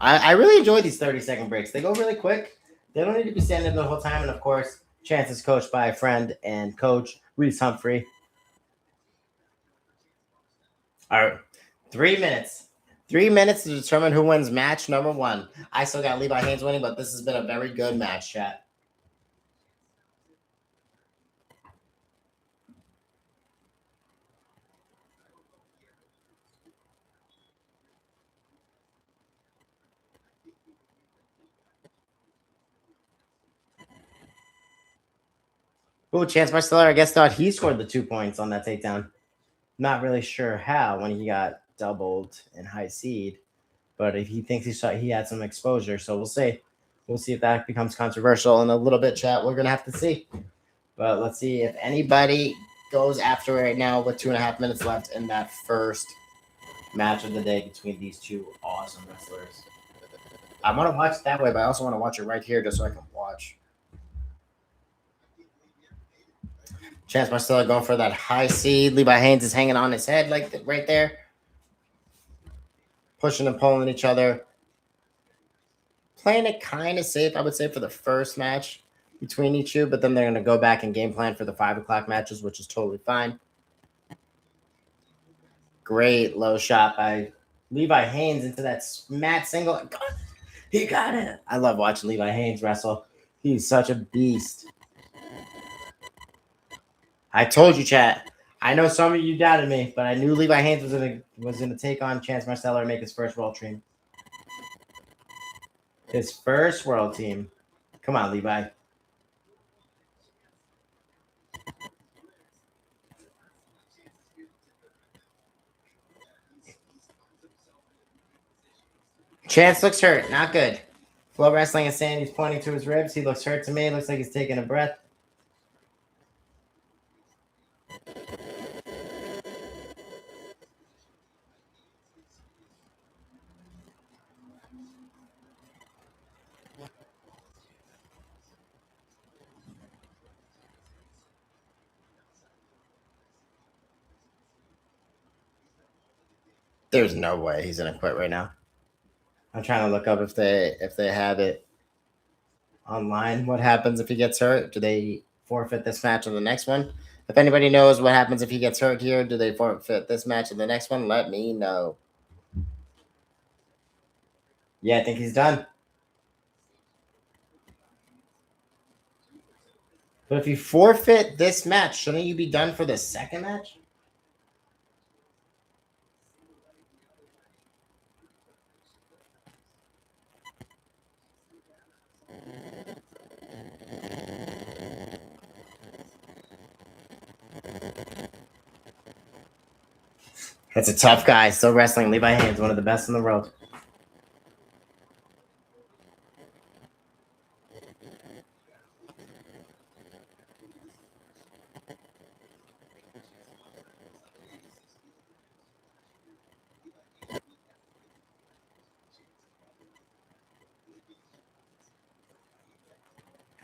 I really enjoy these 30-second breaks. They go really quick. They don't need to be standing the whole time. And, of course, Chance is coached by a friend and coach, Reese Humphrey. All right, 3 minutes. 3 minutes to determine who wins match number 1. I still got Levi Haynes winning, but this has been a very good match, chat. Ooh, Chance Marceller, I guess, thought he scored the 2 points on that takedown. Not really sure how when he got doubled in high seed, but if he thinks he had some exposure, so we'll see. We'll see if that becomes controversial in a little bit, chat. We're gonna have to see. But let's see if anybody goes after it right now with 2.5 minutes left in that first match of the day between these two awesome wrestlers. I want to watch it that way, but I also want to watch it right here just so I can watch. Chance Marceller going for that high seed. Levi Haynes is hanging on his head like right there. Pushing and pulling each other. Playing it kind of safe, I would say, for the first match between each two, but then they're going to go back and game plan for the 5 o'clock matches, which is totally fine. Great low shot by Levi Haynes into that mat single. He got it. I love watching Levi Haynes wrestle. He's such a beast. I told you, chat. I know some of you doubted me, but I knew Levi Haynes was gonna take on Chance Marceller and make his first world team. His first world team. Come on, Levi. Chance looks hurt. Not good. Flow Wrestling is saying he's pointing to his ribs. He looks hurt to me. Looks like he's taking a breath. There's no way he's gonna quit right now. I'm trying to look up if they have it online. What happens if he gets hurt? Do they forfeit this match or the next one? If anybody knows what happens if he gets hurt here, do they forfeit this match or the next one? Let me know. Yeah, I think he's done. But if you forfeit this match, shouldn't you be done for the second match? That's a tough guy. Still wrestling. Levi Haynes, one of the best in the world.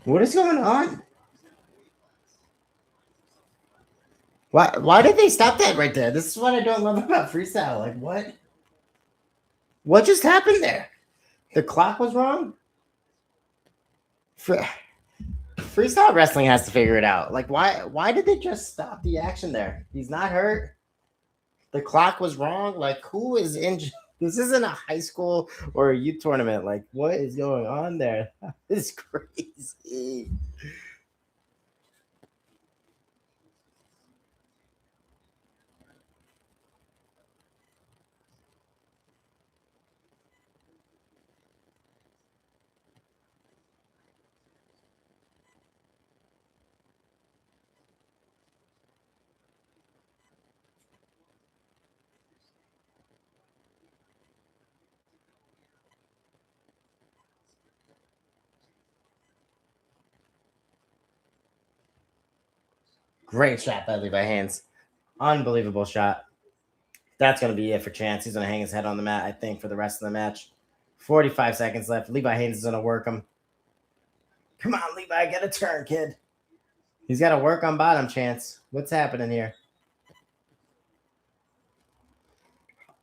What is going on? Why did they stop that right there? This is what I don't love about freestyle. Like what? What just happened there? The clock was wrong? Freestyle wrestling has to figure it out. Like why did they just stop the action there? He's not hurt. The clock was wrong. Like who is injured? This isn't a high school or a youth tournament. Like what is going on there? This is crazy. Great shot by Levi Hands. Unbelievable shot. That's going to be it for Chance. He's going to hang his head on the mat, I think, for the rest of the match. 45 seconds left. Levi Haynes is going to work him. Come on, Levi. Get a turn, kid. He's got to work on bottom, Chance. What's happening here?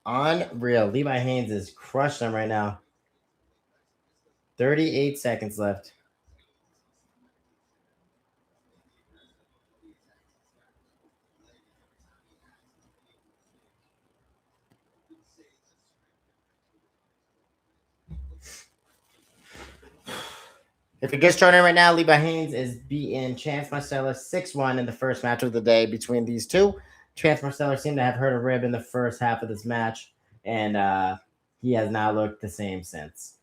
Unreal. Levi Haynes is crushing him right now. 38 seconds left. If it gets started right now, Levi Haynes is beating Chance Marcellus 6-1 in the first match of the day between these two. Chance Marcellus seemed to have hurt a rib in the first half of this match, and he has not looked the same since.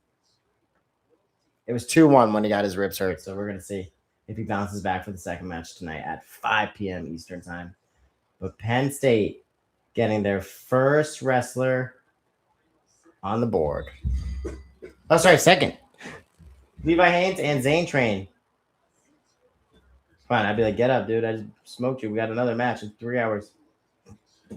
It was 2-1 when he got his ribs hurt, so we're going to see if he bounces back for the second match tonight at 5 p.m. Eastern Time. But Penn State getting their first wrestler on the board. Oh, sorry, second. Levi Haynes and Zane Train. Fine, I'd be like, get up, dude. I just smoked you. We got another match in 3 hours. That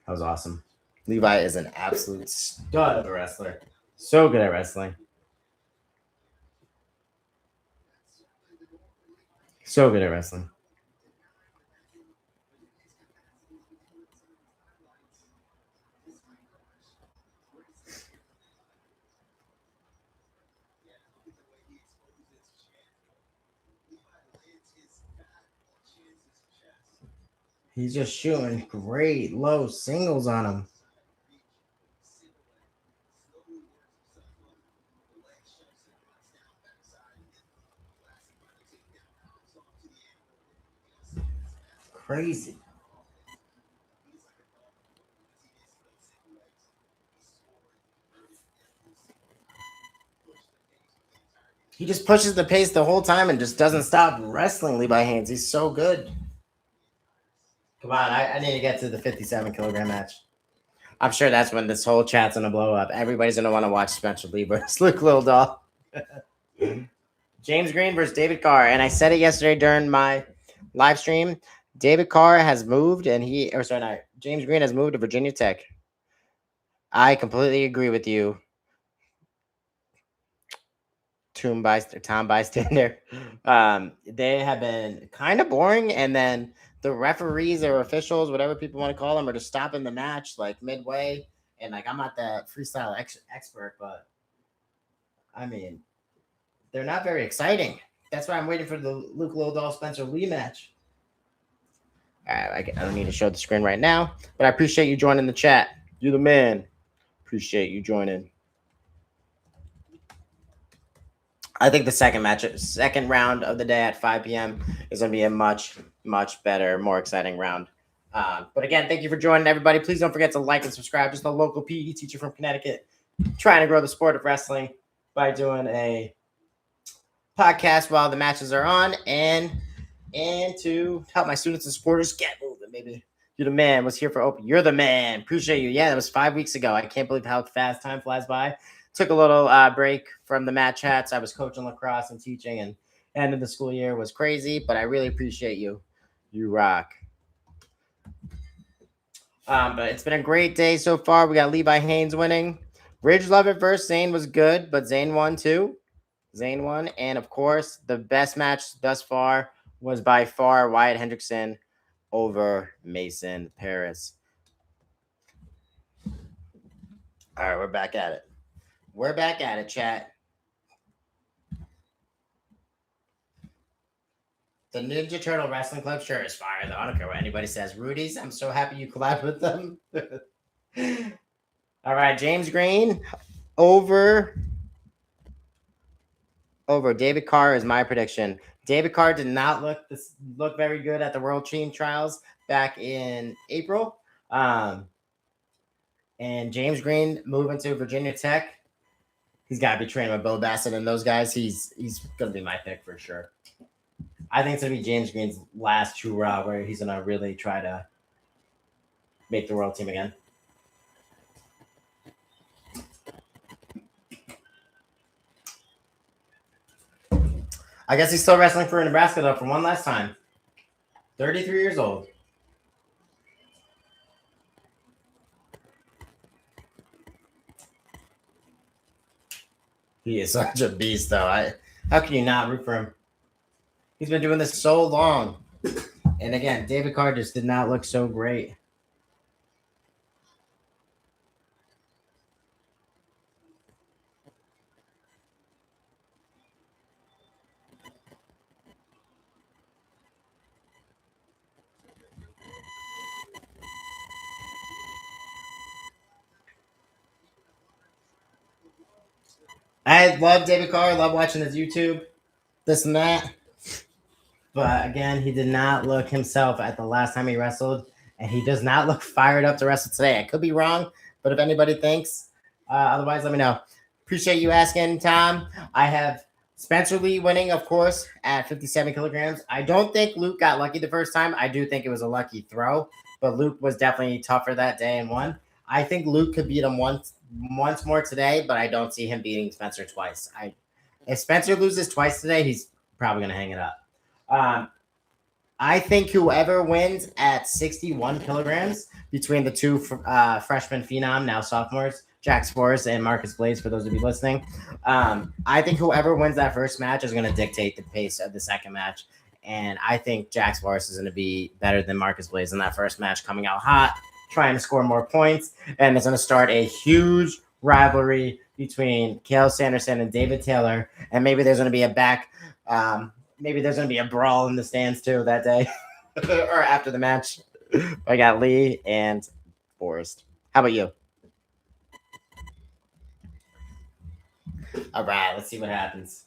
was awesome. Levi is an absolute stud of a wrestler. So good at wrestling. So good at wrestling. He's just shooting great low singles on him. Crazy. He just pushes the pace the whole time and just doesn't stop wrestling Levi Haynes. He's so good. Come on, I need to get to the 57 kilogram match. I'm sure that's when this whole chat's gonna blow up. Everybody's gonna want to watch Spencer Lee versus Luke Lilledahl. James Green versus David Carr, and I said it yesterday during my live stream. David Carr has moved, and James Green has moved to Virginia Tech. I completely agree with you, Tom Bystander. They have been kind of boring, and then the referees or officials, whatever people want to call them, are just stopping the match like midway. And like, I'm not the freestyle expert, but I mean, they're not very exciting. That's why I'm waiting for the Luke Lilledahl Spencer Lee match. I don't need to show the screen right now, but I appreciate you joining the chat. You're the man. Appreciate you joining. I think the second round of the day at 5 p.m. is going to be a much, much better, more exciting round. But again, thank you for joining, everybody. Please don't forget to like and subscribe. Just a local PE teacher from Connecticut trying to grow the sport of wrestling by doing a podcast while the matches are on and to help my students and supporters get moving, baby. You're the man. Was here for open. You're the man. Appreciate you. Yeah, that was 5 weeks ago. I can't believe how fast time flies by. Took a little break from the mat chats. I was coaching lacrosse and teaching, and end of the school year was crazy, but I really appreciate you. You rock. But it's been a great day so far. We got Levi Haynes winning. Ridge Lovett versus Zane was good, but Zane won too. Zane won. And of course, the best match thus far was by far Wyatt Hendrickson over Mason Paris. All right, we're back at it. We're back at it, chat. The Ninja Turtle Wrestling Club sure is fire, though. I don't care what anybody says. Rudy's, I'm so happy you collabed with them. All right, James Green over David Carr is my prediction. David Carr did not look very good at the World Team Trials back in April. And James Green moving to Virginia Tech. He's got to be training with Bo Bassett and those guys. He's going to be my pick for sure. I think it's going to be James Green's last hurrah where he's going to really try to make the World Team again. I guess he's still wrestling for Nebraska, though, for one last time. 33 years old. He is such a beast, though. How can you not root for him? He's been doing this so long. And again, David Carr just did not look so great. I love David Carr. I love watching his YouTube, this and that. But again, he did not look himself at the last time he wrestled, and he does not look fired up to wrestle today. I could be wrong, but if anybody thinks otherwise, let me know. Appreciate you asking, Tom. I have Spencer Lee winning, of course, at 57 kilograms. I don't think Luke got lucky the first time. I do think it was a lucky throw, but Luke was definitely tougher that day and won. I think Luke could beat him once more today, but I don't see him beating Spencer twice. If Spencer loses twice today, he's probably going to hang it up. I think whoever wins at 61 kilograms between the two freshman phenom, now sophomores, Jax Forrest and Marcus Blades, for those of you listening, I think whoever wins that first match is going to dictate the pace of the second match. And I think Jax Forrest is going to be better than Marcus Blades in that first match, coming out hot, trying to score more points. And it's going to start a huge rivalry between Cael Sanderson and David Taylor. And maybe there's going to be maybe there's going to be a brawl in the stands too that day or after the match. I got Lee and Forrest. How about you? All right, let's see what happens.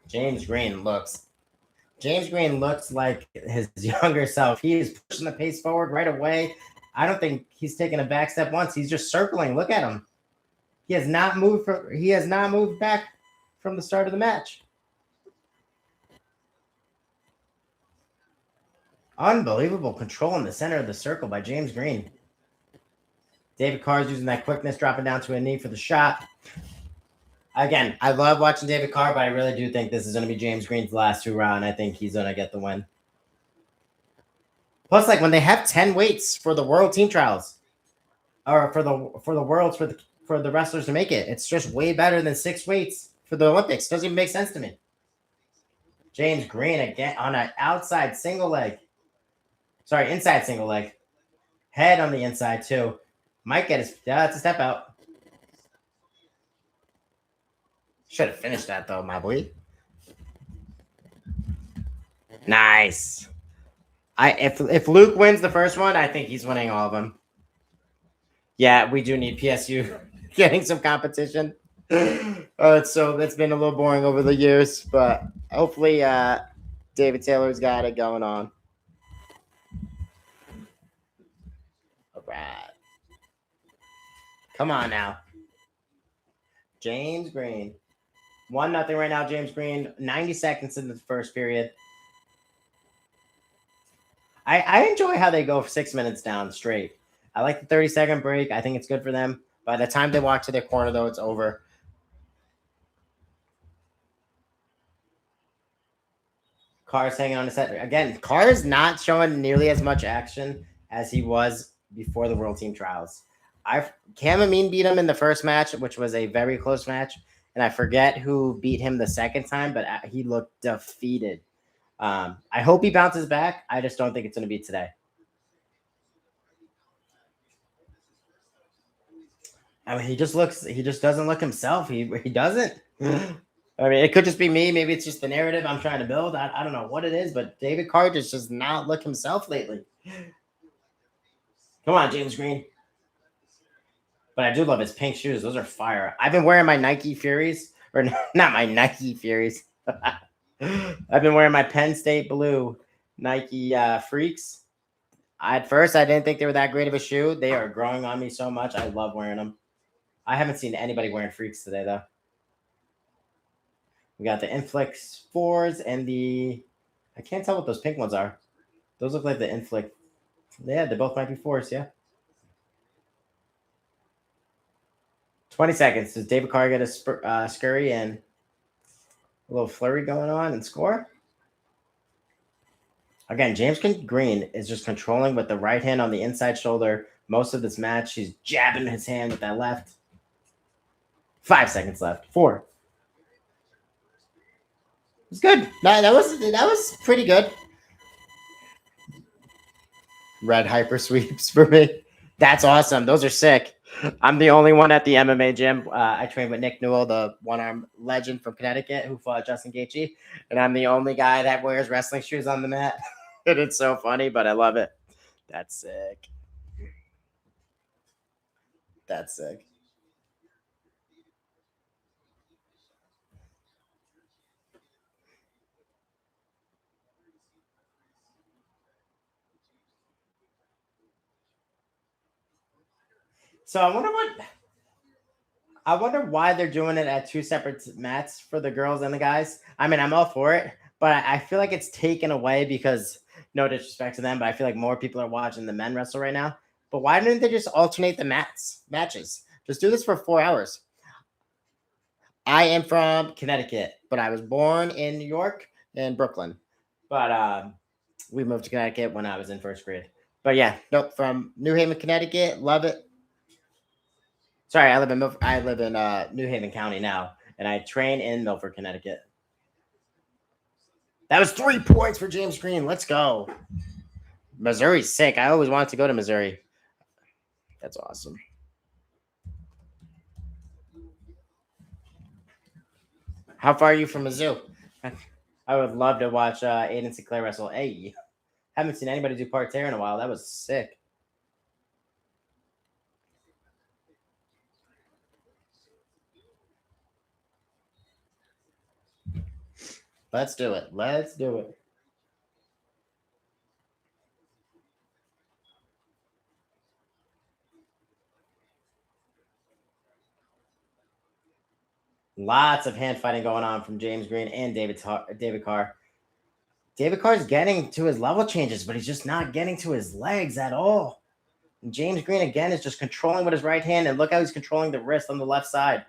James Green looks like his younger self. He is pushing the pace forward right away. I don't think he's taking a back step once. He's just circling. Look at him. He has not moved back from the start of the match. Unbelievable control in the center of the circle by James Green. David Carr's using that quickness, dropping down to a knee for the shot. Again, I love watching David Carr, but I really do think this is going to be James Green's last hurrah, and I think he's going to get the win. Plus, like when they have 10 weights for the World Team Trials, or for the Worlds for the wrestlers to make it, it's just way better than 6 weights for the Olympics. Doesn't even make sense to me. James Green again on an inside single leg. Head on the inside too. Might get that's a step out. Should have finished that though, my boy. Nice. If Luke wins the first one, I think he's winning all of them. Yeah, we do need PSU getting some competition. So it's been a little boring over the years, but hopefully David Taylor's got it going on. All right. Come on now. James Green. 1-0 right now, James Green. 90 seconds in the first period. I enjoy how they go 6 minutes down straight. I like the 30-second break. I think it's good for them. By the time they walk to their corner, though, it's over. Carr's hanging on his head. Again, Carr is not showing nearly as much action as he was before the World Team Trials. Cam Amin beat him in the first match, which was a very close match. And I forget who beat him the second time, but he looked defeated. I hope he bounces back. I just don't think it's going to be today. I mean, he just doesn't look himself. He doesn't. I mean, it could just be me. Maybe it's just the narrative I'm trying to build. I don't know what it is, but David Carr just does not look himself lately. Come on, James Green. But I do love his pink shoes. Those are fire. I've been wearing my Nike Furies, or not my Nike Furies. I've been wearing my Penn State blue Nike Freaks. At first, I didn't think they were that great of a shoe. They are growing on me so much. I love wearing them. I haven't seen anybody wearing Freaks today, though. We got the Inflix 4s and I can't tell what those pink ones are. Those look like the Inflix. Yeah, they both might be 4s, yeah. 20 seconds. Does David Carr get a scurry and a little flurry going on and score? Again, James Green is just controlling with the right hand on the inside shoulder most of this match. He's jabbing his hand with that left. 5 seconds left. 4. It's good. That was pretty good. Red hyper sweeps for me. That's awesome. Those are sick. I'm the only one at the MMA gym. I train with Nick Newell, the one-arm legend from Connecticut who fought Justin Gaethje, and I'm the only guy that wears wrestling shoes on the mat. And it's so funny, but I love it. That's sick. That's sick. So I wonder why they're doing it at 2 separate mats for the girls and the guys. I mean, I'm all for it, but I feel like it's taken away because no disrespect to them, but I feel like more people are watching the men wrestle right now. But why didn't they just alternate the matches? Just do this for 4 hours. I am from Connecticut, but I was born in New York and Brooklyn. But we moved to Connecticut when I was in first grade. But yeah, nope, from New Haven, Connecticut. Love it. Sorry, I live in New Haven County now, and I train in Milford, Connecticut. That was 3 points for James Green. Let's go. Missouri's sick. I always wanted to go to Missouri. That's awesome. How far are you from Mizzou? I would love to watch Aiden Sinclair wrestle. Hey, haven't seen anybody do parterre in a while. That was sick. Let's do it. Let's do it. Lots of hand fighting going on from James Green and David Carr. David Carr's getting to his level changes, but he's just not getting to his legs at all. And James Green, again, is just controlling with his right hand, and look how he's controlling the wrist on the left side.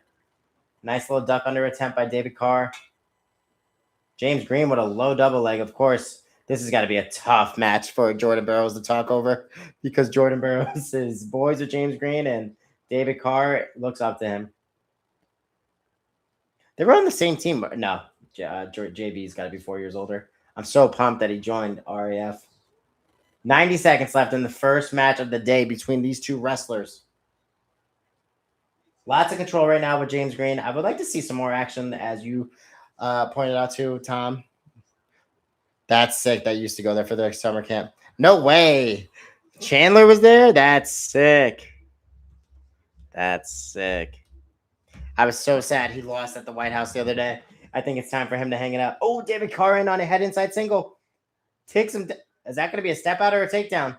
Nice little duck under attempt by David Carr. James Green with a low double leg. Of course, this has got to be a tough match for Jordan Burroughs to talk over because Jordan Burroughs is boys with James Green, and David Carr looks up to him. They were on the same team. No, JB's got to be 4 years older. I'm so pumped that he joined RAF. 90 seconds left in the first match of the day between these two wrestlers. Lots of control right now with James Green. I would like to see some more action, as you pointed out too, Tom. That's sick. That used to go there for the summer camp. No way. Chandler was there? That's sick. That's sick. I was so sad he lost at the White House the other day. I think it's time for him to hang it up. Oh, David Carr in on a head inside single. Takes him. Is that going to be a step out or a takedown?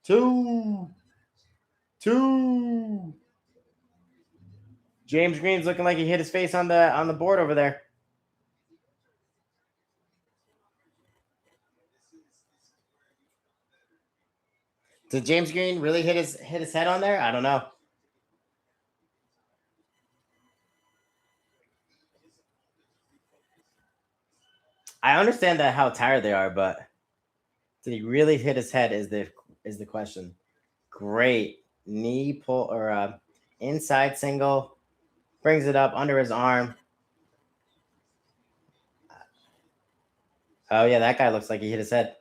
2. James Green's looking like he hit his face on the board over there. Did James Green really hit his head on there? I don't know. I understand that how tired they are, but did he really hit his head? Is the question. Great knee pull or inside single, brings it up under his arm. Oh yeah, that guy looks like he hit his head.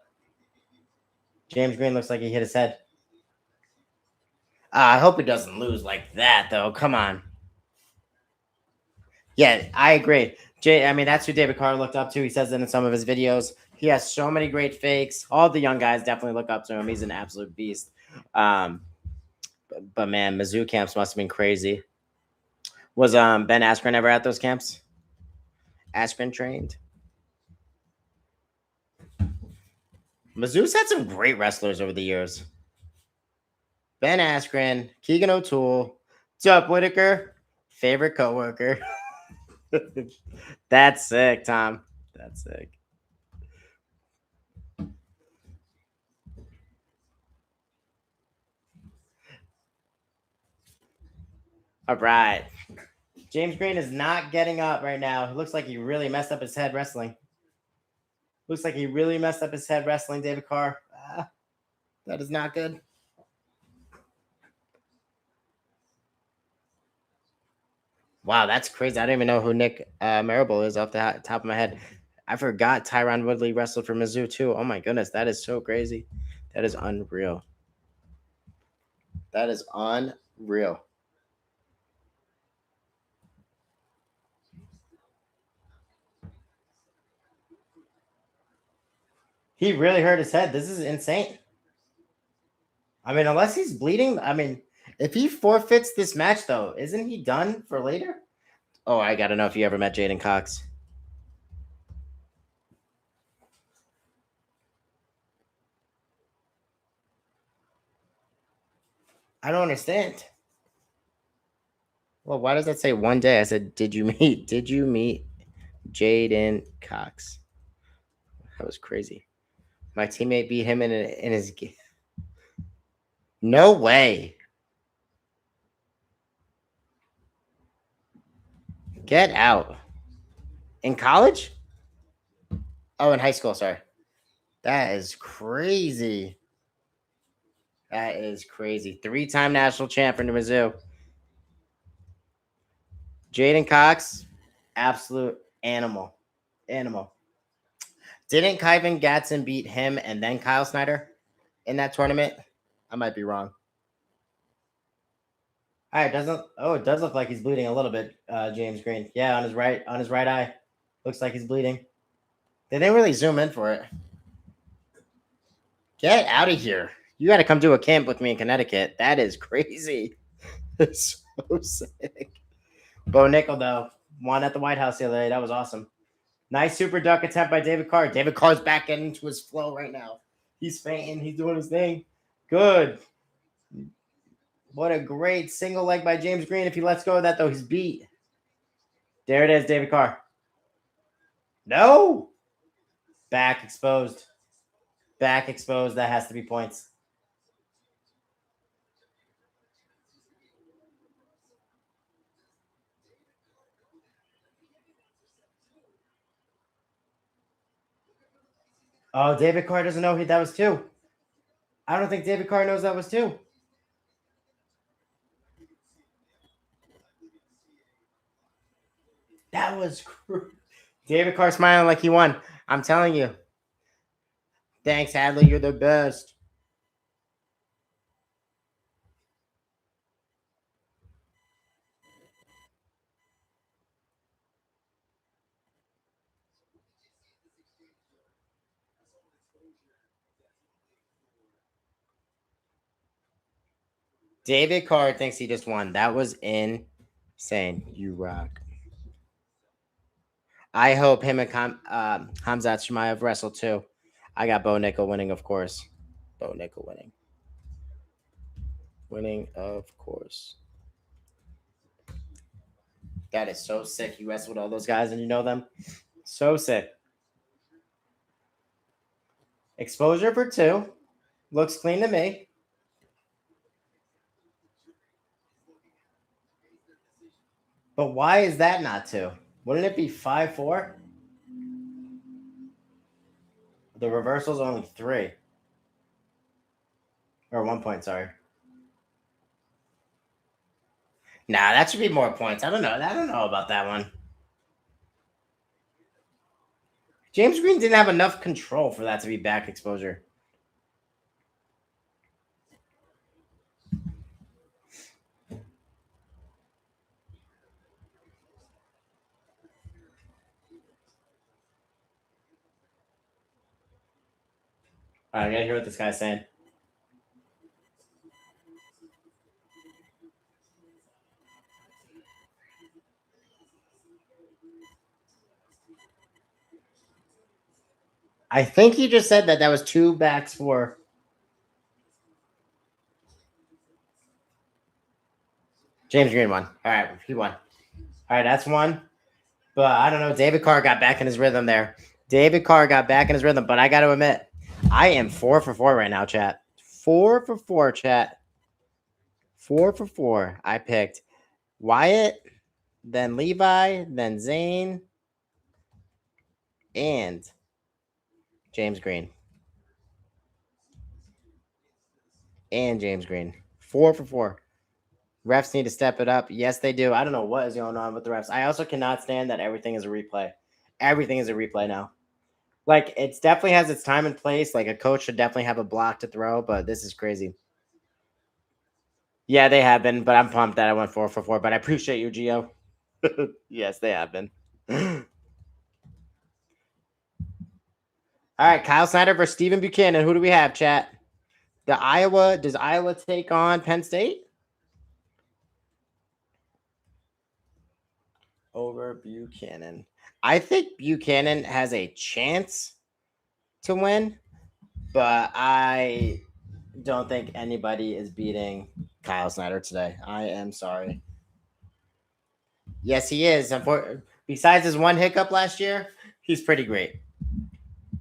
James Green looks like he hit his head. I hope he doesn't lose like that, though. Come on. Yeah, I agree. I mean, that's who David Carr looked up to. He says it in some of his videos. He has so many great fakes. All the young guys definitely look up to him. He's an absolute beast. But man, Mizzou camps must have been crazy. Was Ben Askren ever at those camps? Askren trained. Mizzou's had some great wrestlers over the years. Ben Askren, Keegan O'Toole, Dup Whitaker, favorite coworker. That's sick, Tom. That's sick. All right. James Green is not getting up right now. It looks like he really messed up his head wrestling. Looks like he really messed up his head wrestling, David Carr. That is not good. Wow, that's crazy. I don't even know who Nick Marable is off the top of my head. I forgot Tyron Woodley wrestled for Mizzou too. Oh my goodness, that is so crazy. That is unreal. That is unreal. He really hurt his head. This is insane. I mean, unless he's bleeding, I mean, if he forfeits this match, though, isn't he done for later? Oh, I got to know if you ever met Jaden Cox. I don't understand. Well, why does that say one day? I said, did you meet Jaden Cox? That was crazy. My teammate beat him in his game. No way. Get out. In college? Oh, in high school, sorry. That is crazy. That is crazy. 3-time national champion in Mizzou. Jaden Cox, absolute animal. Animal. Didn't Kyvan Gatson beat him and then Kyle Snyder in that tournament? I might be wrong. All right, it does look like he's bleeding a little bit, James Green. Yeah, on his right eye. Looks like he's bleeding. They didn't really zoom in for it. Get out of here. You got to come do a camp with me in Connecticut. That is crazy. It's so sick. Bo Nickel, though, won at the White House the other day. That was awesome. Nice super duck attempt by David Carr. David Carr's back getting into his flow right now. He's fainting. He's doing his thing. Good. What a great single leg by James Green. If he lets go of that, though, he's beat. There it is, David Carr. No. Back exposed. Back exposed. That has to be points. Oh, David Carr doesn't know that was 2. I don't think David Carr knows that was 2. That was David Carr smiling like he won. I'm telling you. Thanks, Hadley. You're the best. David Carr thinks he just won. That was insane. You rock. I hope him and Hamzat Shemaev wrestle too. I got Bo Nickel winning, of course. Bo Nickel winning. Winning, of course. That is so sick. You wrestled all those guys and you know them. So sick. Exposure for 2. Looks clean to me. But why is that not 2? Wouldn't it be 5-4? The reversal's only 3. Or 1 point, sorry. Nah, that should be more points. I don't know. I don't know about that one. James Green didn't have enough control for that to be back exposure. All right, I gotta hear what this guy's saying. I think he just said that was 2 backs for. James Green won. All right, he won. All right, that's one. But I don't know. David Carr got back in his rhythm there. David Carr got back in his rhythm. But I got to admit, I am 4 for 4 right now, chat. 4 for 4, chat. 4 for 4. I picked Wyatt, then Levi, then Zane, and James Green. And James Green. 4 for 4. Refs need to step it up. Yes, they do. I don't know what is going on with the refs. I also cannot stand that everything is a replay. Everything is a replay now. Like, it definitely has its time and place. Like, a coach should definitely have a block to throw, but this is crazy. Yeah, they have been, but I'm pumped that I went 4 for 4. But I appreciate you, Gio. Yes, they have been. All right, Kyle Snyder versus Stephen Buchanan. Who do we have, chat? Does Iowa take on Penn State? Over Buchanan. I think Buchanan has a chance to win, but I don't think anybody is beating Kyle Snyder today. I am sorry. Yes, he is. Besides his one hiccup last year, he's pretty great.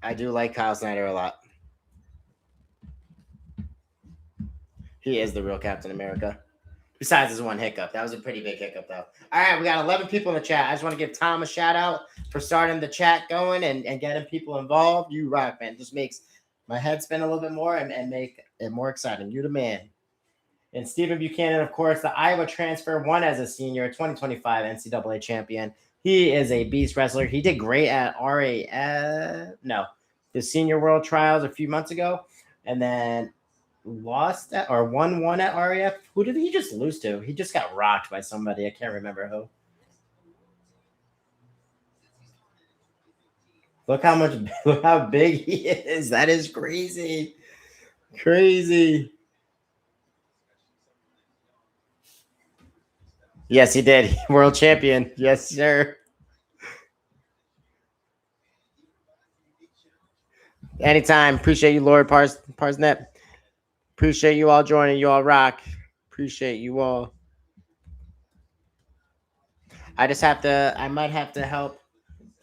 I do like Kyle Snyder a lot. He is the real Captain America. Besides his one hiccup. That was a pretty big hiccup, though. All right, we got 11 people in the chat. I just want to give Tom a shout out for starting the chat going and getting people involved. You rock, man. It just makes my head spin a little bit more and make it more exciting. You the man. And Stephen Buchanan, of course, the Iowa transfer, won as a senior, 2025 NCAA champion. He is a beast wrestler. He did great at the Senior World Trials a few months ago, and then lost at or won one at RAF. Who did he just lose to? He just got rocked by somebody. I can't remember who. Look how big he is. That is crazy. Crazy. Yes, he did. World champion. Yes, sir. Anytime. Appreciate you, Lord Parsnip. Appreciate you all joining. You all rock. Appreciate you all. I might have to help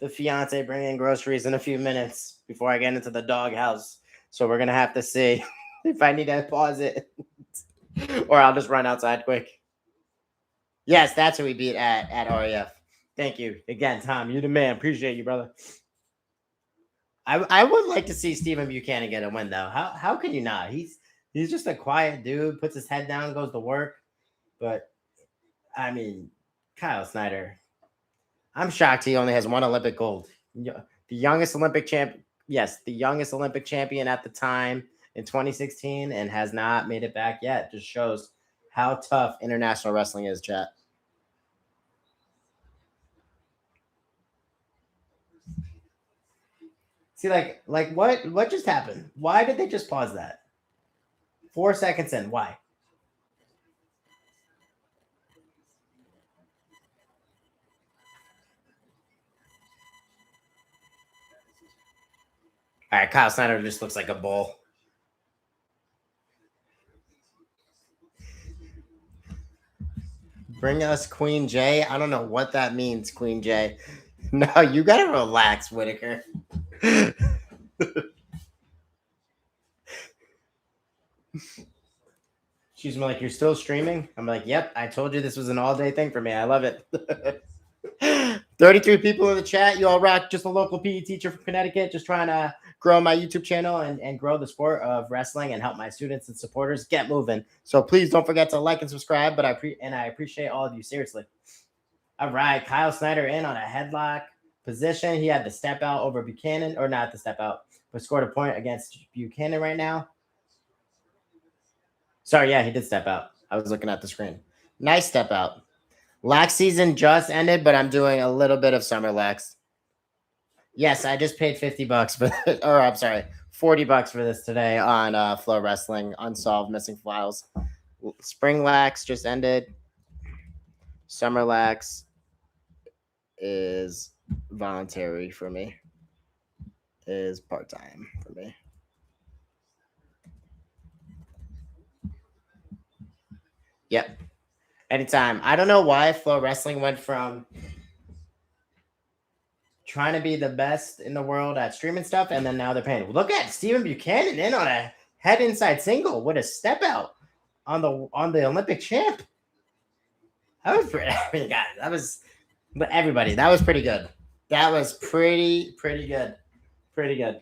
the fiance bring in groceries in a few minutes before I get into the doghouse. So we're going to have to see if I need to pause it or I'll just run outside quick. Yes, that's who we beat at REF. Thank you. Again, Tom, you're the man. Appreciate you, brother. I would like to see Stephen Buchanan get a win, though. How can you not? He's just a quiet dude, puts his head down, goes to work. But, I mean, Kyle Snyder, I'm shocked he only has 1 Olympic gold. The youngest Olympic champ. Yes, the youngest Olympic champion at the time in 2016 and has not made it back yet. Just shows how tough international wrestling is, chat. See, like what just happened? Why did they just pause that? 4 seconds in. Why? All right, Kyle Snyder just looks like a bull. Bring us Queen J. I don't know what that means, Queen J. No, you gotta relax, Whitaker. She's like, you're still streaming? I'm like, yep. I told you this was an all-day thing for me. I love it. 33 people in the chat. You all rock. Just a local PE teacher from Connecticut, just trying to grow my YouTube channel and grow the sport of wrestling and help my students and supporters get moving. So please don't forget to like and subscribe. But I appreciate all of you, seriously. All right, Kyle Snyder in on a headlock position. He had the step out over Buchanan, or not the step out, but scored a point against Buchanan right now. Sorry, yeah, he did step out. I was looking at the screen. Nice step out. Lax season just ended, but I'm doing a little bit of summer lax. Yes, I just paid $50 for, or I'm sorry, $40 for this today on Flow Wrestling Unsolved Missing Files. Spring lax just ended. Summer lax is voluntary for me. Is part time for me. Yep. Anytime. I don't know why Flow Wrestling went from trying to be the best in the world at streaming stuff, and then now they're paying. Look at Stephen Buchanan in on a head inside single. What a step out on the Olympic champ. That was pretty. I mean, guys, that was. But everybody, that was pretty good. That was pretty good. Pretty good.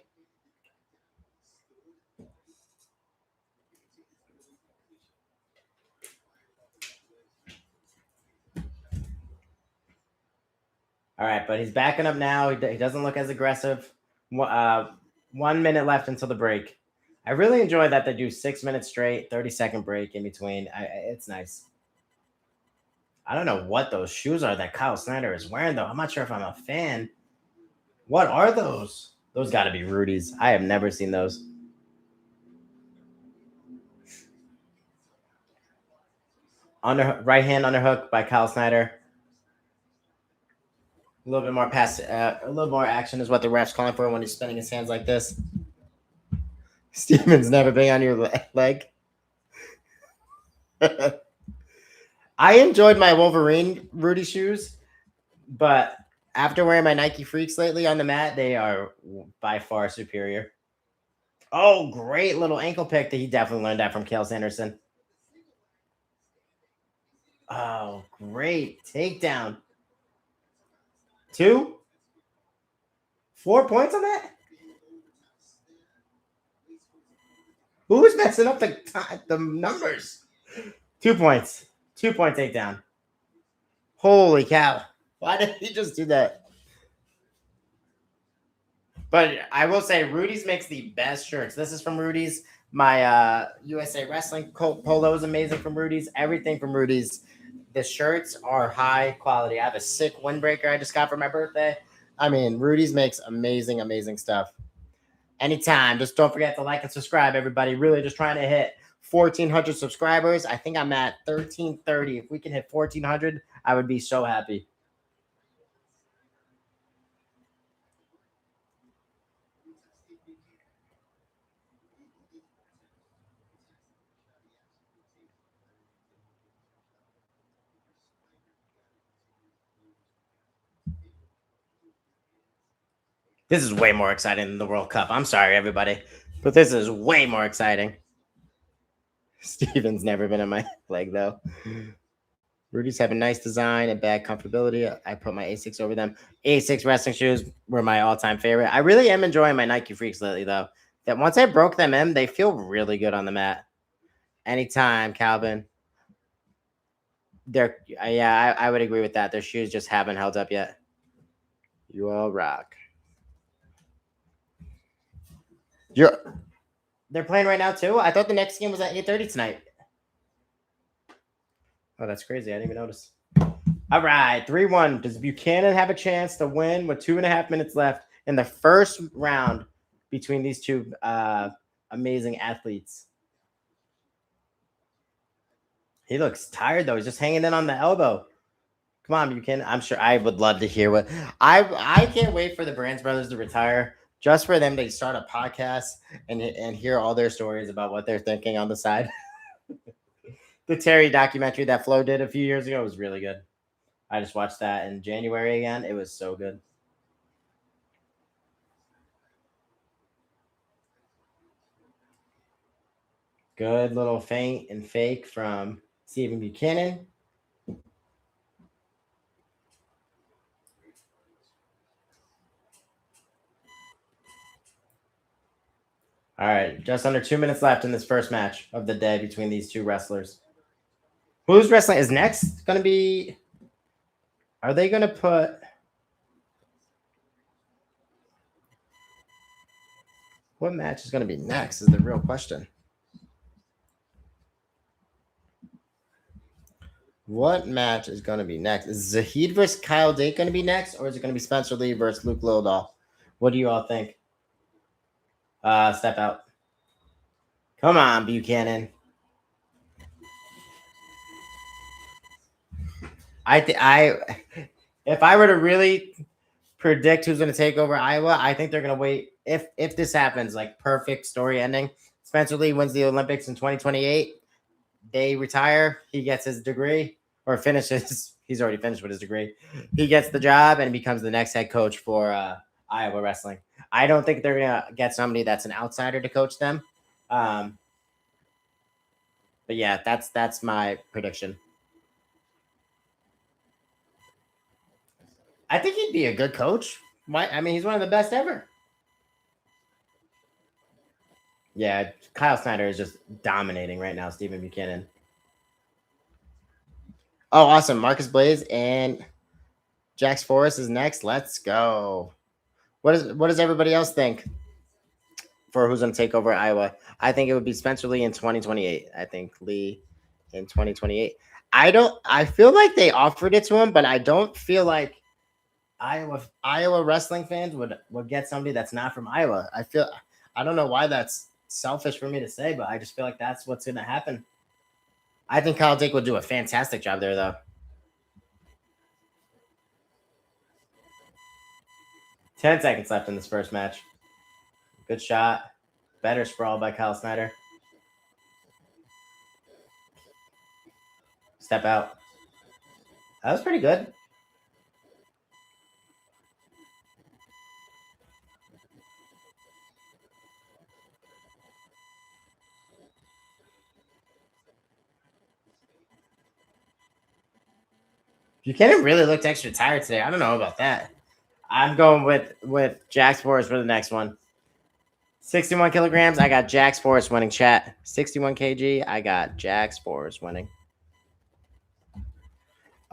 All right, but he's backing up now. He doesn't look as aggressive. 1 minute left until the break. I really enjoy that they do 6 minutes straight, 30-second break in between. It's nice. I don't know what those shoes are that Kyle Snyder is wearing, though. I'm not sure if I'm a fan. What are those? Those got to be Rudy's. I have never seen those. Right hand underhook by Kyle Snyder. A little bit more a little more action is what the ref's calling for when he's spinning his hands like this. Steven's never been on your leg. I enjoyed my Wolverine Rudy shoes, but after wearing my Nike Freaks lately on the mat, they are by far superior. Oh, great little ankle pick that he definitely learned that from Kale Sanderson. Oh, great takedown. 2? 4 points on that? Who's messing up the numbers? 2 points. 2 point takedown. Holy cow. Why did he just do that? But I will say Rudy's makes the best shirts. This is from Rudy's. My USA Wrestling polo is amazing from Rudy's. Everything from Rudy's. The shirts are high quality. I have a sick windbreaker I just got for my birthday. I mean, Rudy's makes amazing stuff. Anytime. Just don't forget to like and subscribe, everybody. Really just trying to hit 1,400 subscribers. I think I'm at 1,330. If we can hit 1,400, I would be so happy. This is way more exciting than the World Cup. I'm sorry, everybody, but this is way more exciting. Steven's never been on my leg, though. Rudy's have a nice design and bad comfortability. I put my A6 over them. A6 wrestling shoes were my all-time favorite. I really am enjoying my Nike Freaks lately, though. That once I broke them in, they feel really good on the mat. Anytime, Calvin. I would agree with that. Their shoes just haven't held up yet. You all rock. They're playing right now too. I thought the next game was at 8:30 tonight. Oh, that's crazy. I didn't even notice. All right, 3-1. Does Buchanan have a chance to win with 2.5 minutes left in the first round between these two amazing athletes? He looks tired though. He's just hanging in on the elbow. Come on, Buchanan. I'm sure I would love to hear what I can't wait for the Brands brothers to retire. Just for them to start a podcast and hear all their stories about what they're thinking on the side. The Terry documentary that Flo did a few years ago was really good. I just watched that in January again. It was so good. Good little feint and fake from Stephen Buchanan. All right, just under 2 minutes left in this first match of the day between these two wrestlers. Who's wrestling is next going to be? Are they going to put? What match is going to be next? Is the real question. What match is going to be next? Is Zahid versus Kyle Dake going to be next, or is it going to be Spencer Lee versus Luke Lilledahl? What do you all think? Step out. Come on, Buchanan. If I were to really predict who's going to take over Iowa, I think they're going to wait. If this happens, like perfect story ending, Spencer Lee wins the Olympics in 2028. They retire. He gets his degree or finishes. He's already finished with his degree. He gets the job and becomes the next head coach for Iowa wrestling. I don't think they're going to get somebody that's an outsider to coach them. But yeah, that's my prediction. I think he'd be a good coach. I mean, he's one of the best ever. Yeah, Kyle Snyder is just dominating right now, Stephen Buchanan. Oh, awesome. Marcus Blaze and Jax Forrest is next. Let's go. What does everybody else think for who's going to take over Iowa? I think it would be Spencer Lee in 2028. I think Lee in 2028. I feel like they offered it to him, but I don't feel like Iowa wrestling fans would get somebody that's not from Iowa. I don't know why that's selfish for me to say, but I just feel like that's what's going to happen. I think Kyle Dake will do a fantastic job there, though. 10 seconds left in this first match. Good shot. Better sprawl by Kyle Snyder. Step out. That was pretty good. Buchanan really looked extra tired today. I don't know about that. I'm going with Jax Forrest for the next one. 61 kilograms. I got Jax Forrest winning. Chat. 61 kg. I got Jax Forrest winning.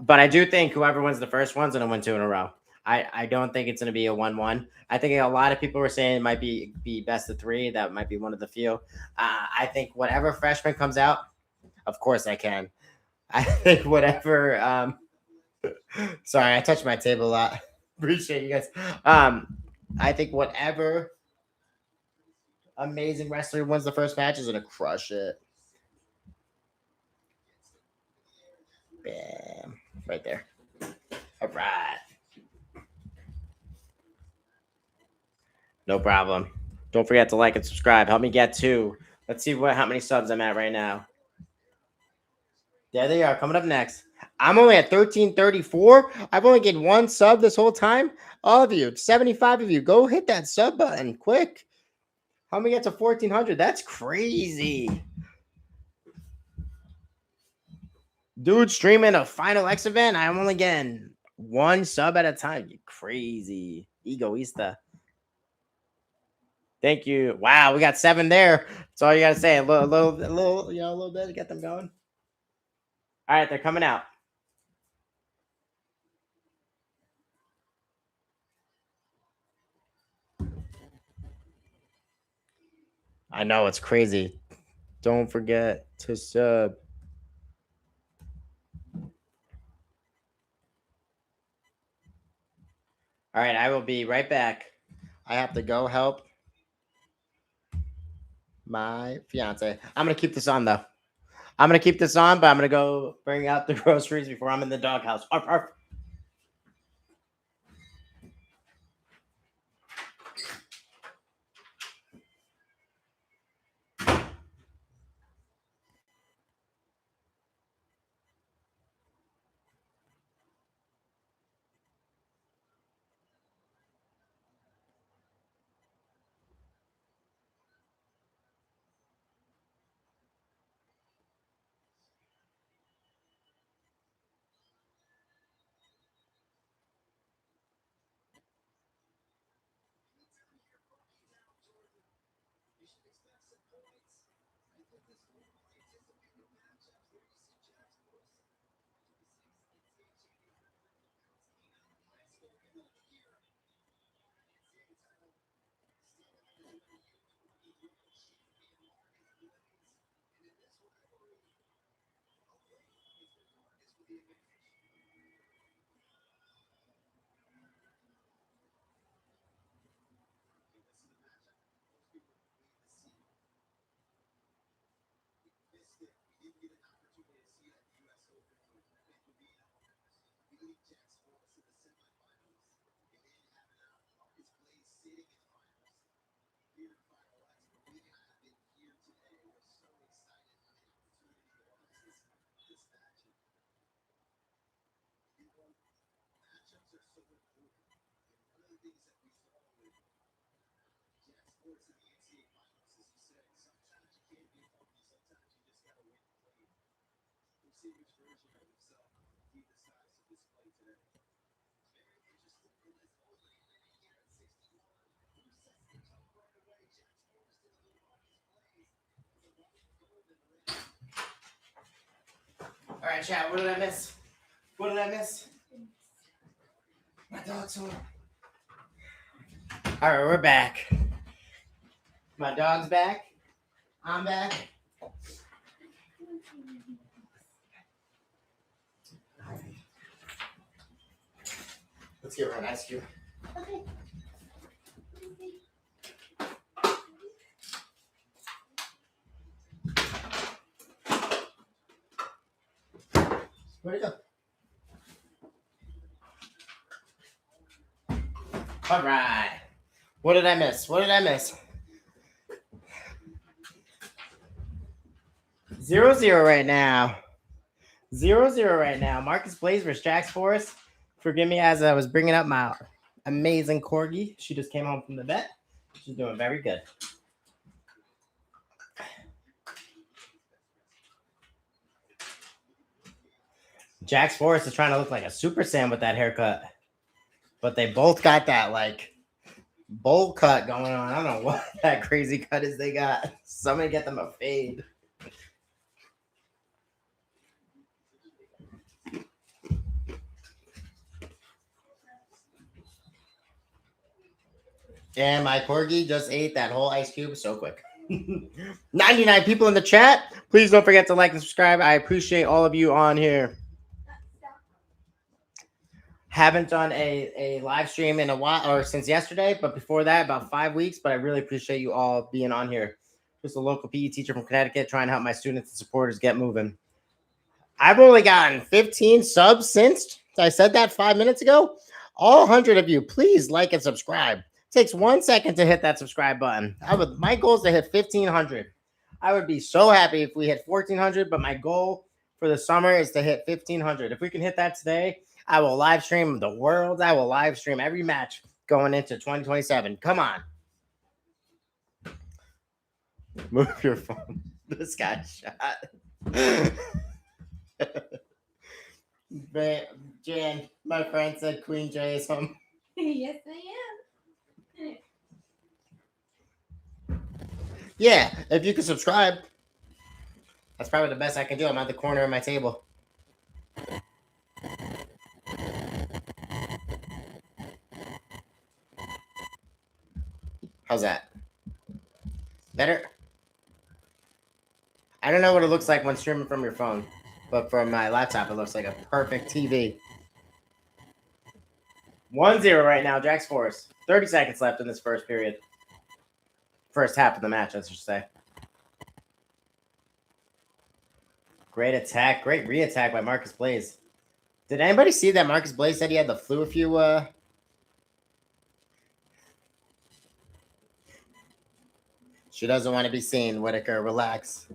But I do think whoever wins the first one's going to win two in a row. I don't think it's going to be a 1-1. I think a lot of people were saying it might be best of three. That might be one of the few. I think whatever freshman comes out, of course I can. I think whatever. Sorry, I touched my table a lot. Appreciate you guys. I think whatever amazing wrestler wins the first match is going to crush it. Bam. Right there. All right. No problem. Don't forget to like and subscribe. Help me get to. Let's see how many subs I'm at right now. There they are. Coming up next. I'm only at 1334. I've only gained one sub this whole time. All of you, 75 of you, go hit that sub button quick. How many get to 1400? That's crazy. Dude, streaming a Final X event. I'm only getting one sub at a time. You crazy. Egoista. Thank you. Wow, we got 7 there. That's all you gotta say. A little bit to get them going. All right, they're coming out. I know it's crazy. Don't forget to sub. All right, I will be right back. I have to go help my fiance. I'm gonna keep this on though. I'm gonna keep this on, but I'm gonna go bring out the groceries before I'm in the doghouse. Arf, arf. All right, chat. What did I miss? What did I miss? My dog's home. All right, we're back. My dog's back. I'm back. Let's give her an ice cube. Okay. Where'd it go? All right. What did I miss? What did I miss? 0-0 right now. 0-0 right now. Marcus Blaze versus Jax Forrest. Forgive me as I was bringing up my amazing corgi. She just came home from the vet. She's doing very good. Jax Forrest is trying to look like a Super Saiyan with that haircut. But they both got that, like, bowl cut going on. I don't know what that crazy cut is they got. Somebody get them a fade. And my corgi just ate that whole ice cube so quick. 99 people in the chat. Please don't forget to like and subscribe. I appreciate all of you on here. Haven't done a live stream in a while, or since yesterday, but before that, about 5 weeks. But I really appreciate you all being on here. Just a local PE teacher from Connecticut trying to help my students and supporters get moving. I've only gotten 15 subs since I said that 5 minutes ago. All 100 of you, please like and subscribe. It takes 1 second to hit that subscribe button. My goal is to hit 1,500. I would be so happy if we hit 1,400, but my goal for the summer is to hit 1,500. If we can hit that today, I will live stream the world. I will live stream every match going into 2027. Come on. Move your phone. This got shot. But Jan, my friend said Queen J is home. Yes, I am. Yeah, if you can subscribe. That's probably the best I can do. I'm at the corner of my table. How's that? Better? I don't know what it looks like when streaming from your phone, but from my laptop, it looks like a perfect TV. 1-0 right now, Jax Forrest. 30 seconds left in this first period. First half of the match, I should say. Great attack. Great re-attack by Marcus Blaze. Did anybody see that Marcus Blaze said he had the flu a few... She doesn't want to be seen, Whitaker. Relax.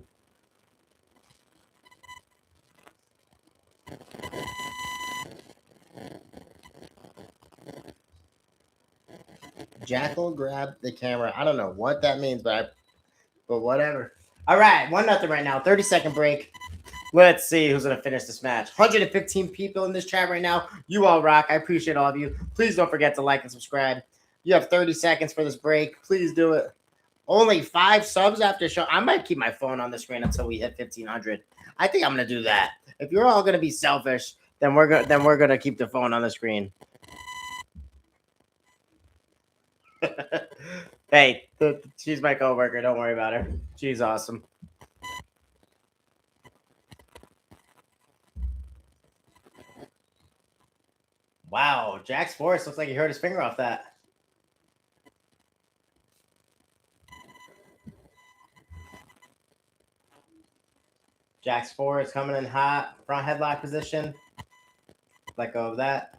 Jackal grabbed the camera. I don't know what that means, but whatever. All right, 1-0 right now. 30-second break. Let's see who's going to finish this match. 115 people in this chat right now. You all rock. I appreciate all of you. Please don't forget to like and subscribe. You have 30 seconds for this break. Please do it. Only 5 subs after show. I might keep my phone on the screen until we hit 1,500. I think I'm gonna do that. If you're all gonna be selfish, then we're gonna keep the phone on the screen. Hey, she's my coworker. Don't worry about her. She's awesome. Wow, Jack's Forrest looks like he hurt his finger off that. Jack's Forrest coming in hot, front headlock position. Let go of that.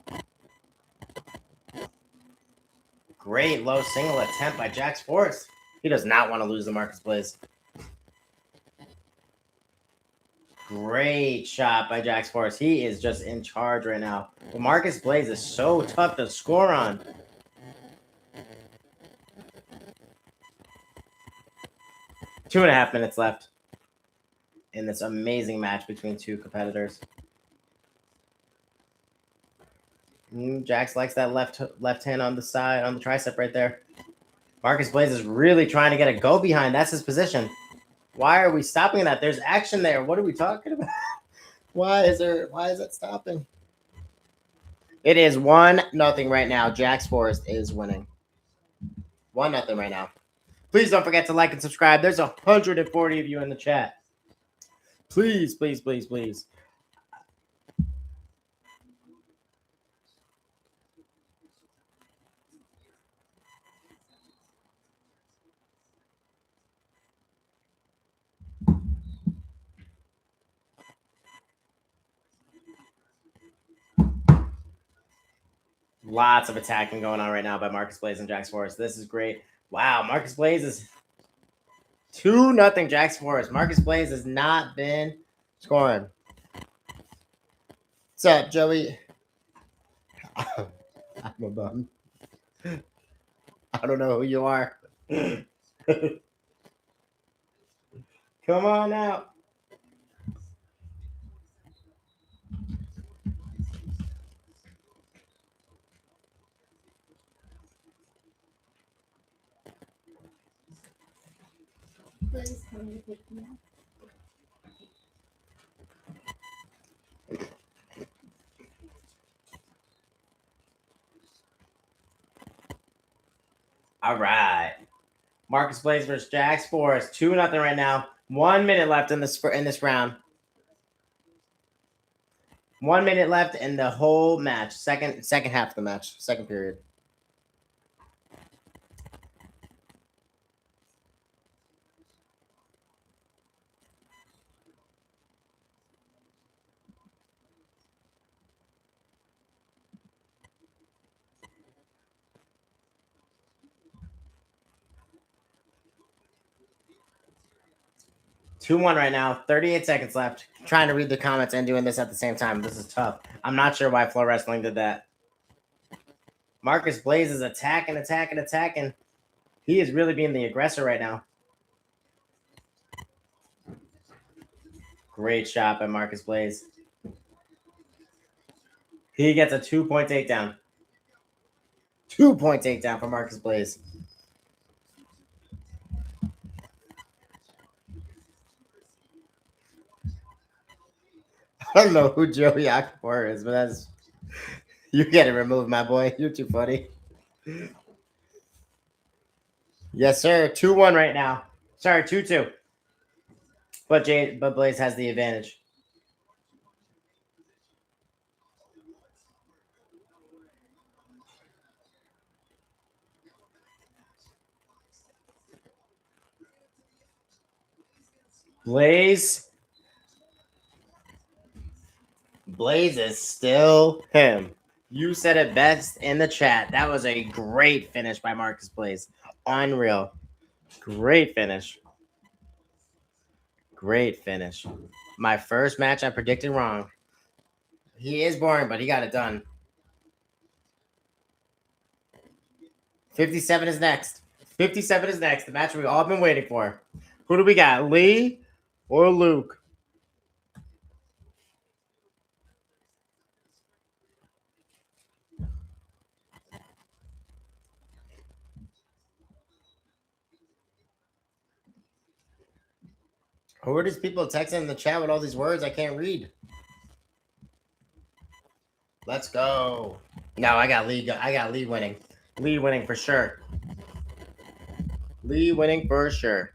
Great low single attempt by Jack's Forrest. He does not want to lose the Marcus Blaze. Great shot by Jack's Forrest. He is just in charge right now. But Marcus Blaze is so tough to score on. Two and a half minutes left in this amazing match between two competitors. Jax likes that left hand on the side, on the tricep right there. Marcus Blaze is really trying to get a go behind. That's his position. Why are we stopping that? There's action there. What are we talking about? Why is it stopping? It is 1-0 right now. Jack's Forrest is winning. 1-0 right now. Please don't forget to like and subscribe. There's 140 of you in the chat. Please, please, please, please. Lots of attacking going on right now by Marcus Blaze and Jax Forrest. This is great. Wow, Marcus Blaze is 2-0 Jax Forrest. Marcus Blaze has not been scoring. What's up, Joey? I'm a bum. I don't know who you are. Come on out. Please come and pick me up. All right. Marcus Blaze versus Jax Forrest. 2-0 right now. 1 minute left in this round. 1 minute left in the whole match. Second half of the match. Second period. Two one right now. 38 seconds left. Trying to read the comments and doing this at the same time. This is tough. I'm not sure why Flow Wrestling did that. Marcus Blaze is attacking. He is really being the aggressor right now. Great shot by Marcus Blaze. He gets a 2-point takedown. 2-point takedown for Marcus Blaze. I don't know who Joey Akbar is, but that's you get it removed, my boy. You're too funny. Yes, sir. 2-1 right now. Sorry, 2-2. But Blaze has the advantage. Blaze is still him. You said it best in the chat. That was a great finish by Marcus Blaze. Unreal. Great finish. Great finish. My first match I predicted wrong. He is boring, but he got it done. 57 is next. 57 is next. The match we've all been waiting for. Who do we got? Lee or Luke? Who are these people texting in the chat with all these words I can't read? Let's go. No, I got Lee. I got Lee winning. Lee winning for sure. Lee winning for sure.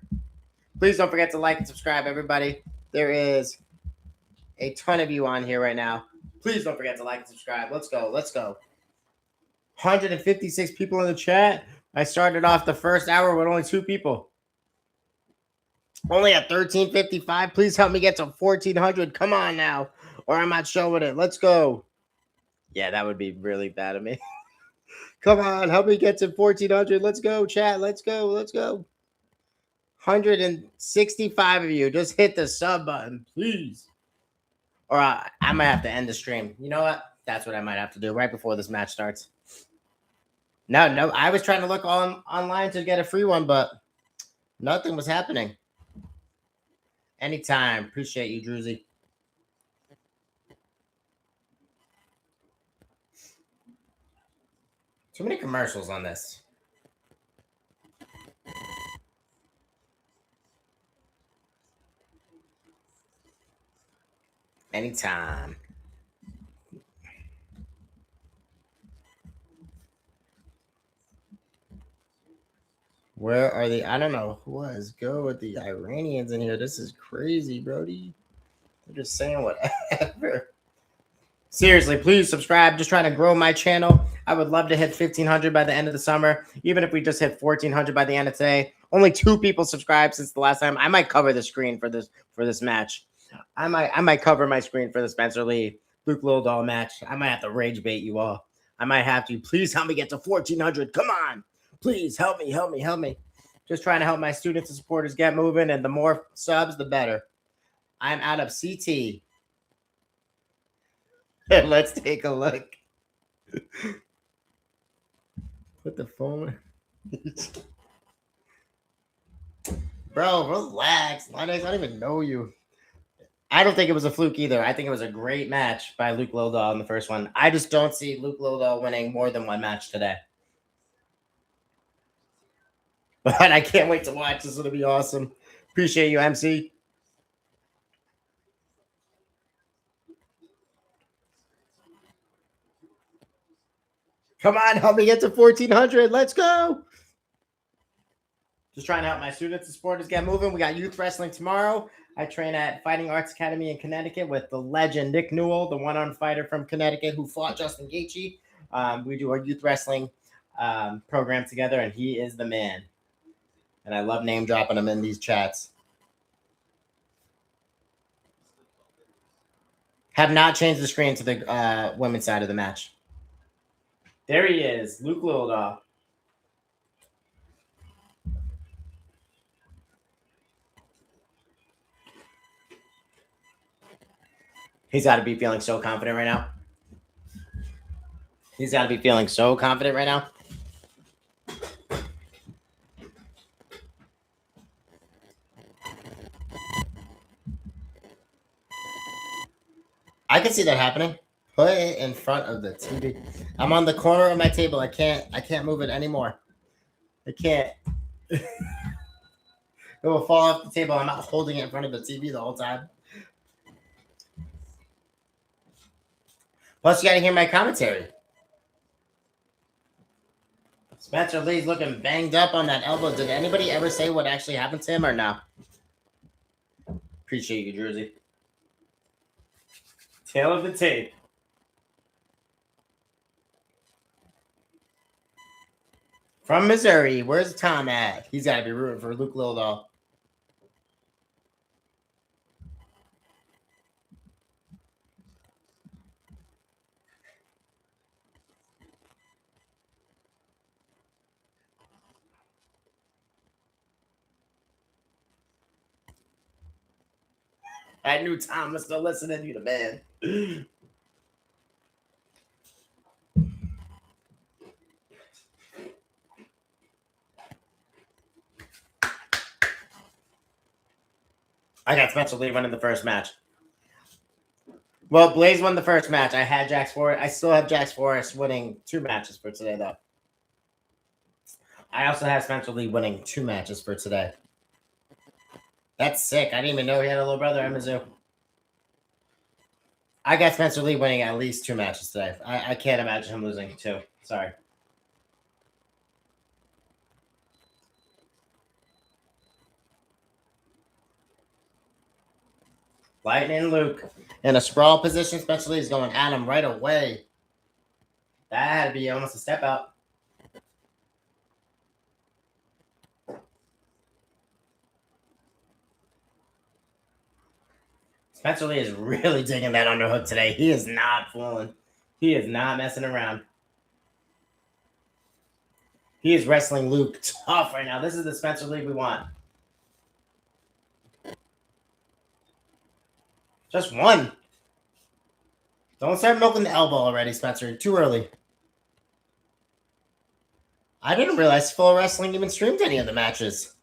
Please don't forget to like and subscribe, everybody. There is a ton of you on here right now. Please don't forget to like and subscribe. Let's go. Let's go. 156 people in the chat. I started off the first hour with only 2 people. Only at 1355. Please help me get to 1400. Come on now. Or I'm not showing it. Let's go. Yeah, that would be really bad of me. Come on. Help me get to 1400. Let's go, chat. Let's go. Let's go. 165 of you. Just hit the sub button, please. Or I might have to end the stream. You know what? That's what I might have to do right before this match starts. No. I was trying to look online to get a free one, but nothing was happening. Anytime. Appreciate you, Druzy. Too many commercials on this. Anytime. Where are the? I don't know. Let's go with the Iranians in here. This is crazy, Brody. They're just saying whatever. Seriously, please subscribe. Just trying to grow my channel. I would love to hit 1,500 by the end of the summer. Even if we just hit 1,400 by the end of today. Only 2 people subscribed since the last time. I might cover the screen for this match. I might cover my screen for the Spencer Lee Luke Lilledahl match. I might have to rage bait you all. I might have to. Please help me get to 1,400. Come on. Please help me. Just trying to help my students and supporters get moving, and the more subs, the better. I'm out of CT. Let's take a look. Put the phone. Bro, relax. I don't even know you. I don't think it was a fluke either. I think it was a great match by Luke Lilledahl in the first one. I just don't see Luke Lilledahl winning more than one match today. But I can't wait to watch. This is going to be awesome. Appreciate you, MC. Come on, help me get to 1,400. Let's go. Just trying to help my students and supporters get moving. We got youth wrestling tomorrow. I train at Fighting Arts Academy in Connecticut with the legend Nick Newell, the one-on fighter from Connecticut who fought Justin Gaethje. We do our youth wrestling program together, and he is the man. And I love name dropping him in these chats. Have not changed the screen to the women's side of the match. There he is, Luke Lilledahl. He's got to be feeling so confident right now. He's got to be feeling so confident right now. I can see that happening. Put it in front of the TV. I'm on the corner of my table. I can't move it anymore. I can't. It will fall off the table. I'm not holding it in front of the TV the whole time. Plus, you got to hear my commentary. Spencer Lee's looking banged up on that elbow. Did anybody ever say what actually happened to him or no? Appreciate you, Jersey. Tail of the tape. From Missouri. Where's Tom at? He's got to be rooting for Luke Lilledahl. I knew Tom was still listening. You the man. I got Spencer Lee winning the first match. Well, Blaze won the first match. I had Jax Forrest. I still have Jax Forrest winning 2 matches for today, though. I also have Spencer Lee winning 2 matches for today. That's sick. I didn't even know he had a little brother, Mizzou. I got Spencer Lee winning at least 2 matches today. I can't imagine him losing 2. Sorry. Lightning Luke. In a sprawl position, Spencer Lee is going at him right away. That had to be almost a step out. Spencer Lee is really digging that underhook today. He is not fooling. He is not messing around. He is wrestling Luke tough right now. This is the Spencer Lee we want. Just one. Don't start milking the elbow already, Spencer. Too early. I didn't realize Full Wrestling even streamed any of the matches.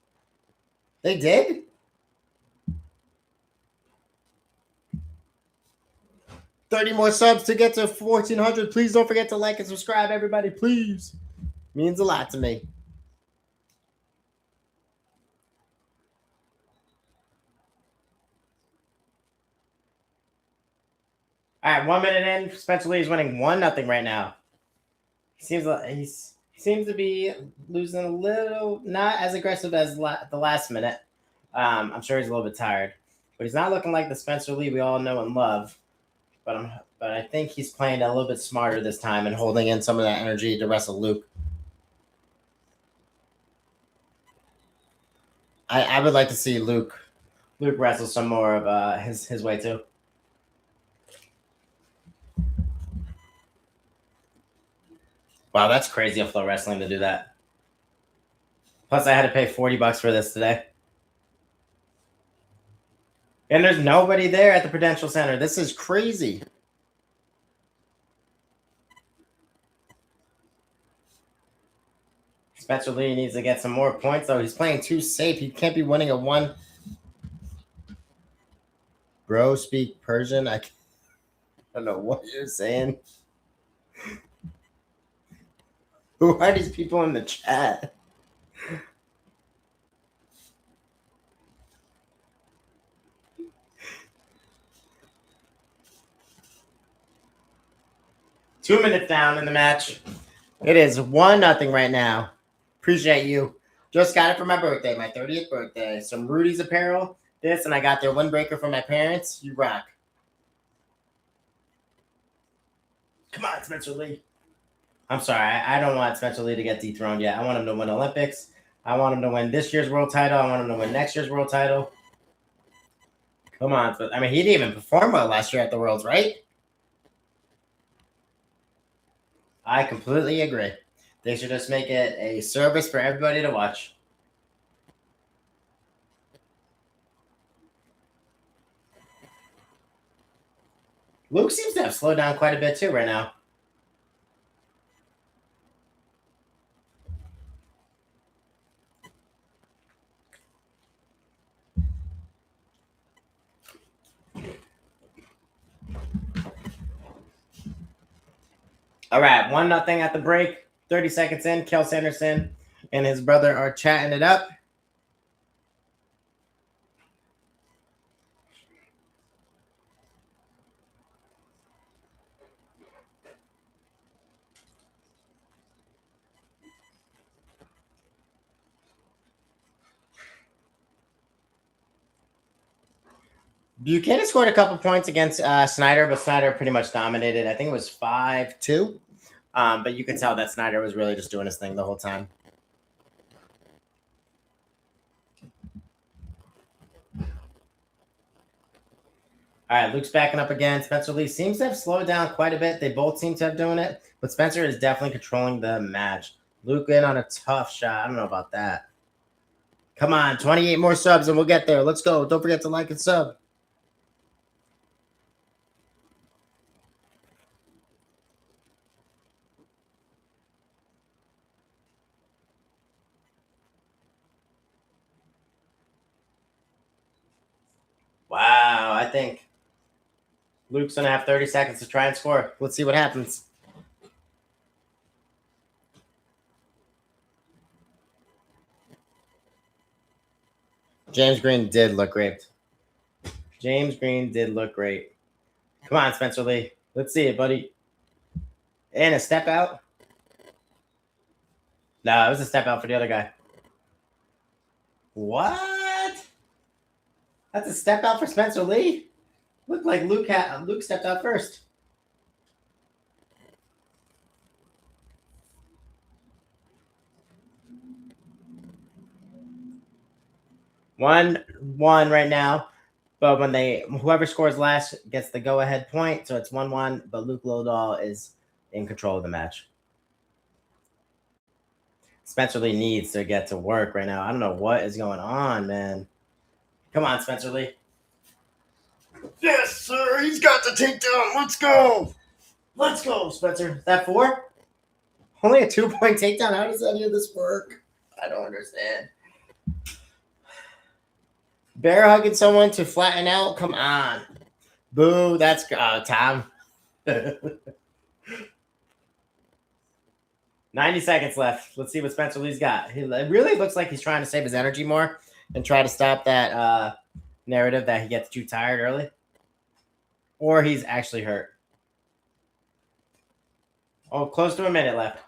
They did? $30 more subs to get to 1,400. Please don't forget to like and subscribe, everybody. Please. Means a lot to me. All right, 1 minute in. Spencer Lee is winning 1-0 right now. He seems to be losing a little, not as aggressive as the last minute. I'm sure he's a little bit tired, but he's not looking like the Spencer Lee we all know and love. But I think he's playing a little bit smarter this time and holding in some of that energy to wrestle Luke. I would like to see Luke wrestle some more of his way too. Wow, that's crazy of Flow Wrestling to do that. Plus, I had to pay $40 for this today. And there's nobody there at the Prudential Center. This is crazy. Spencer Lee needs to get some more points, though. He's playing too safe. He can't be winning a 1. Bro, speak Persian? I don't know what you're saying. Who are these people in the chat? Two minutes down in the match. It is 1-0 right now. Appreciate you. Just got it for my birthday, my 30th birthday. Some Rudy's apparel. This, and I got their windbreaker from my parents. You rock. Come on, Spencer Lee. I'm sorry. I don't want Spencer Lee to get dethroned yet. I want him to win Olympics. I want him to win this year's world title. I want him to win next year's world title. Come on. I mean, he didn't even perform well last year at the Worlds, right? I completely agree. They should just make it a service for everybody to watch. Luke seems to have slowed down quite a bit too right now. All right, 1-0 at the break. 30 seconds in, Kel Sanderson and his brother are chatting it up. Buchanan scored a couple points against Snyder, but Snyder pretty much dominated. I think it was 5-2. But you can tell that Snyder was really just doing his thing the whole time. All right, Luke's backing up again. Spencer Lee seems to have slowed down quite a bit. They both seem to have doing it, but Spencer is definitely controlling the match. Luke in on a tough shot. I don't know about that. Come on, 28 more subs and we'll get there. Let's go. Don't forget to like and sub. Wow, I think Luke's going to have 30 seconds to try and score. Let's see what happens. James Green did look great. James Green did look great. Come on, Spencer Lee. Let's see it, buddy. And a step out. No, it was a step out for the other guy. What? That's a step out for Spencer Lee? Looked like Luke stepped out first. One right now. But when whoever scores last gets the go-ahead point, so it's 1-1, but Luke Lilledahl is in control of the match. Spencer Lee needs to get to work right now. I don't know what is going on, man. Come on, Spencer Lee. Yes, sir. He's got the takedown. Let's go. Let's go, Spencer. Is that 4? Only a 2-point takedown. How does any of this work? I don't understand. Bear hugging someone to flatten out. Come on. Boo. That's Tom. 90 seconds left. Let's see what Spencer Lee's got. It really looks like he's trying to save his energy more and try to stop that narrative that he gets too tired early. Or he's actually hurt. Oh, close to a minute left.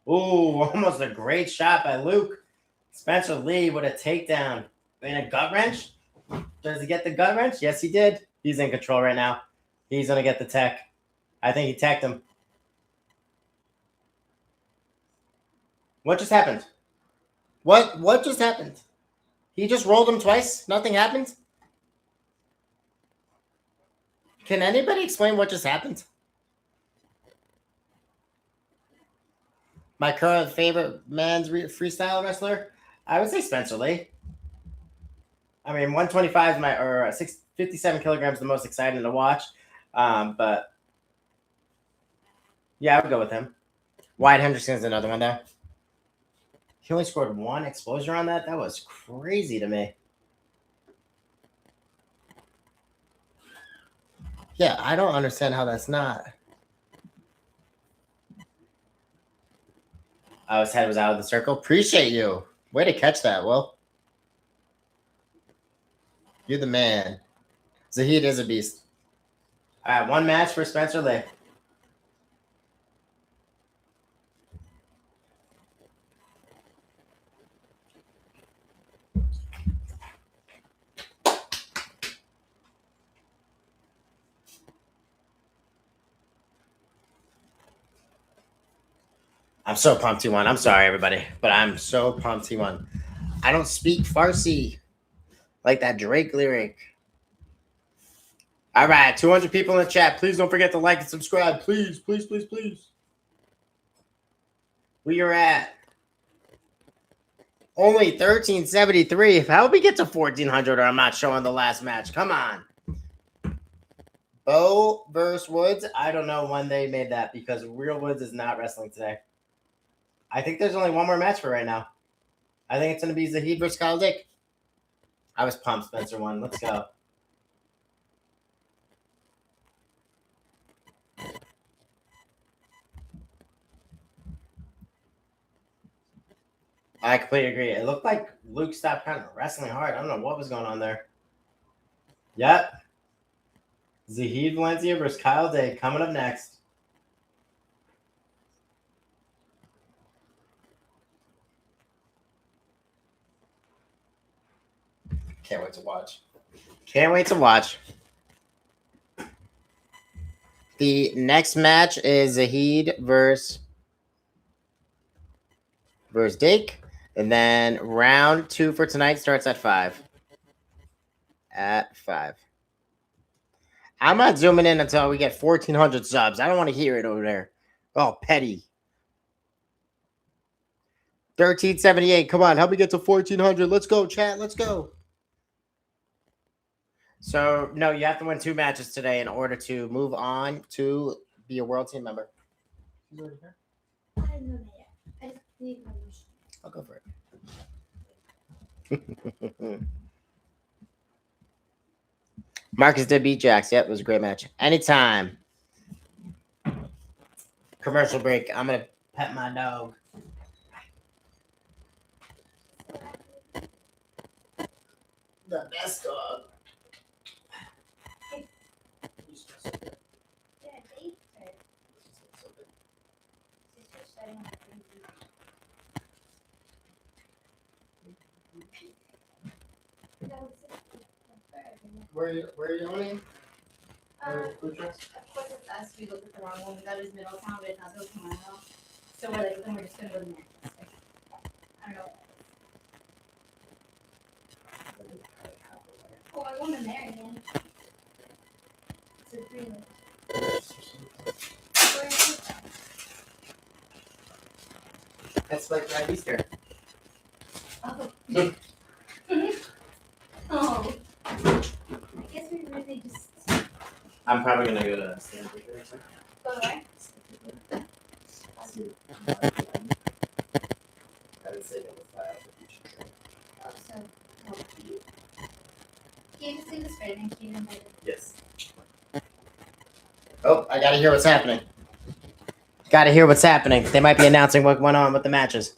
Ooh, almost a great shot by Luke. Spencer Lee with a takedown. And a gut wrench? Does he get the gut wrench? Yes, he did. He's in control right now. He's going to get the tech. I think he teched him. What just happened? What just happened? He just rolled him twice? Nothing happened? Can anybody explain what just happened? My current favorite man's freestyle wrestler? I would say Spencer Lee. I mean, 125 is 57 kilograms the most exciting to watch. But yeah, I would go with him. Wyatt Henderson's another one there. He only scored 1 exposure on that. That was crazy to me. Yeah, I don't understand how that's not. Oh, his head was out of the circle. Appreciate you. Way to catch that, Will. You're the man. Zahid is a beast. All right, 1 match for Spencer Lee. I'm so pumped he won. I'm sorry, everybody, but I'm so pumped he won. I don't speak Farsi like that Drake lyric. All right, 200 people in the chat. Please don't forget to like and subscribe. Please, please, please, please. We are at only 1373. How we get to 1400 or I'm not showing the last match? Come on. Bo versus Woods. I don't know when they made that because Real Woods is not wrestling today. I think there's only 1 more match for right now. I think it's going to be Zahid versus Kyle Dake. I was pumped Spencer won. Let's go. I completely agree. It looked like Luke stopped kind of wrestling hard. I don't know what was going on there. Yep. Zahid Valencia versus Kyle Dake coming up next. Can't wait to watch. Can't wait to watch. The next match is Zahid versus Dake. And then round 2 for tonight starts at 5. At 5. I'm not zooming in until we get 1,400 subs. I don't want to hear it over there. Oh, petty. 1378. Come on, help me get to 1,400. Let's go, chat. Let's go. So, no, you have to win 2 matches today in order to move on to be a world team member. I don't know that yet. I just need my machine. I'll go for it. Marcus did beat Jax. Yep, it was a great match. Anytime. Commercial break. I'm gonna pet my dog. The best dog. Where are you going? Food trucks? Of course, it's us. We looked at the wrong one. We thought it was Middletown, but it's not Middletown. So we're like, then we're just gonna go to Manchester. I don't know. Oh, I want to marry him. It's a dream. That's like right Easter. Oh. Oh. I guess we really just. I'm probably gonna go to Stanford or something. Go where? Oh, so. Can you just say this right and keep invited? Yes. Oh, I gotta hear what's happening. Gotta hear what's happening. They might be announcing what went on with the matches.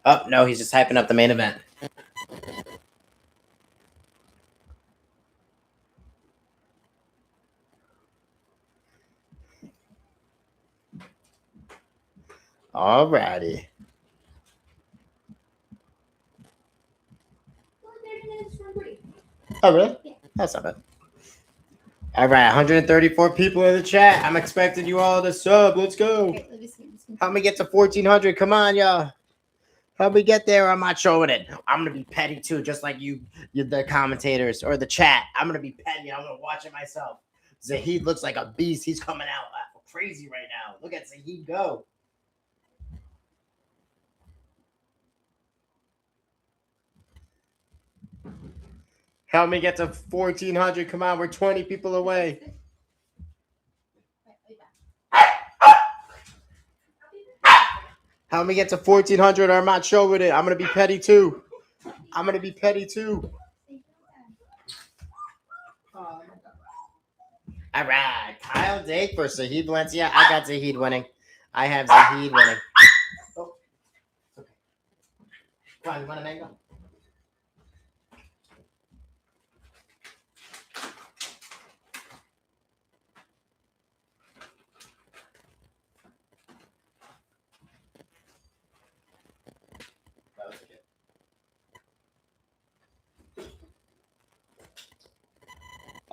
Oh, no, he's just hyping up the main event. Alrighty. Only 30 minutes from break. Oh, really? Yeah. That's not bad. All right, 134 people in the chat. I'm expecting you all to sub. Let's go. Okay, let me see. Help me get to 1,400. Come on, y'all. Help me get there. I'm not showing it. I'm gonna be petty too, just like you the commentators or the chat. I'm gonna be petty. I'm gonna watch it myself. Zahid looks like a beast. He's coming out crazy right now. Look at Zahid go. Help me get to 1,400. Come on, we're 20 people away. Help me get to 1,400 or I'm not showing it. I'm going to be petty too. I'm going to be petty too. All right. Kyle Dake for Zahid Valencia. I got Zahid winning. I have Zahid winning. Oh. Okay. Come on, you want a mango?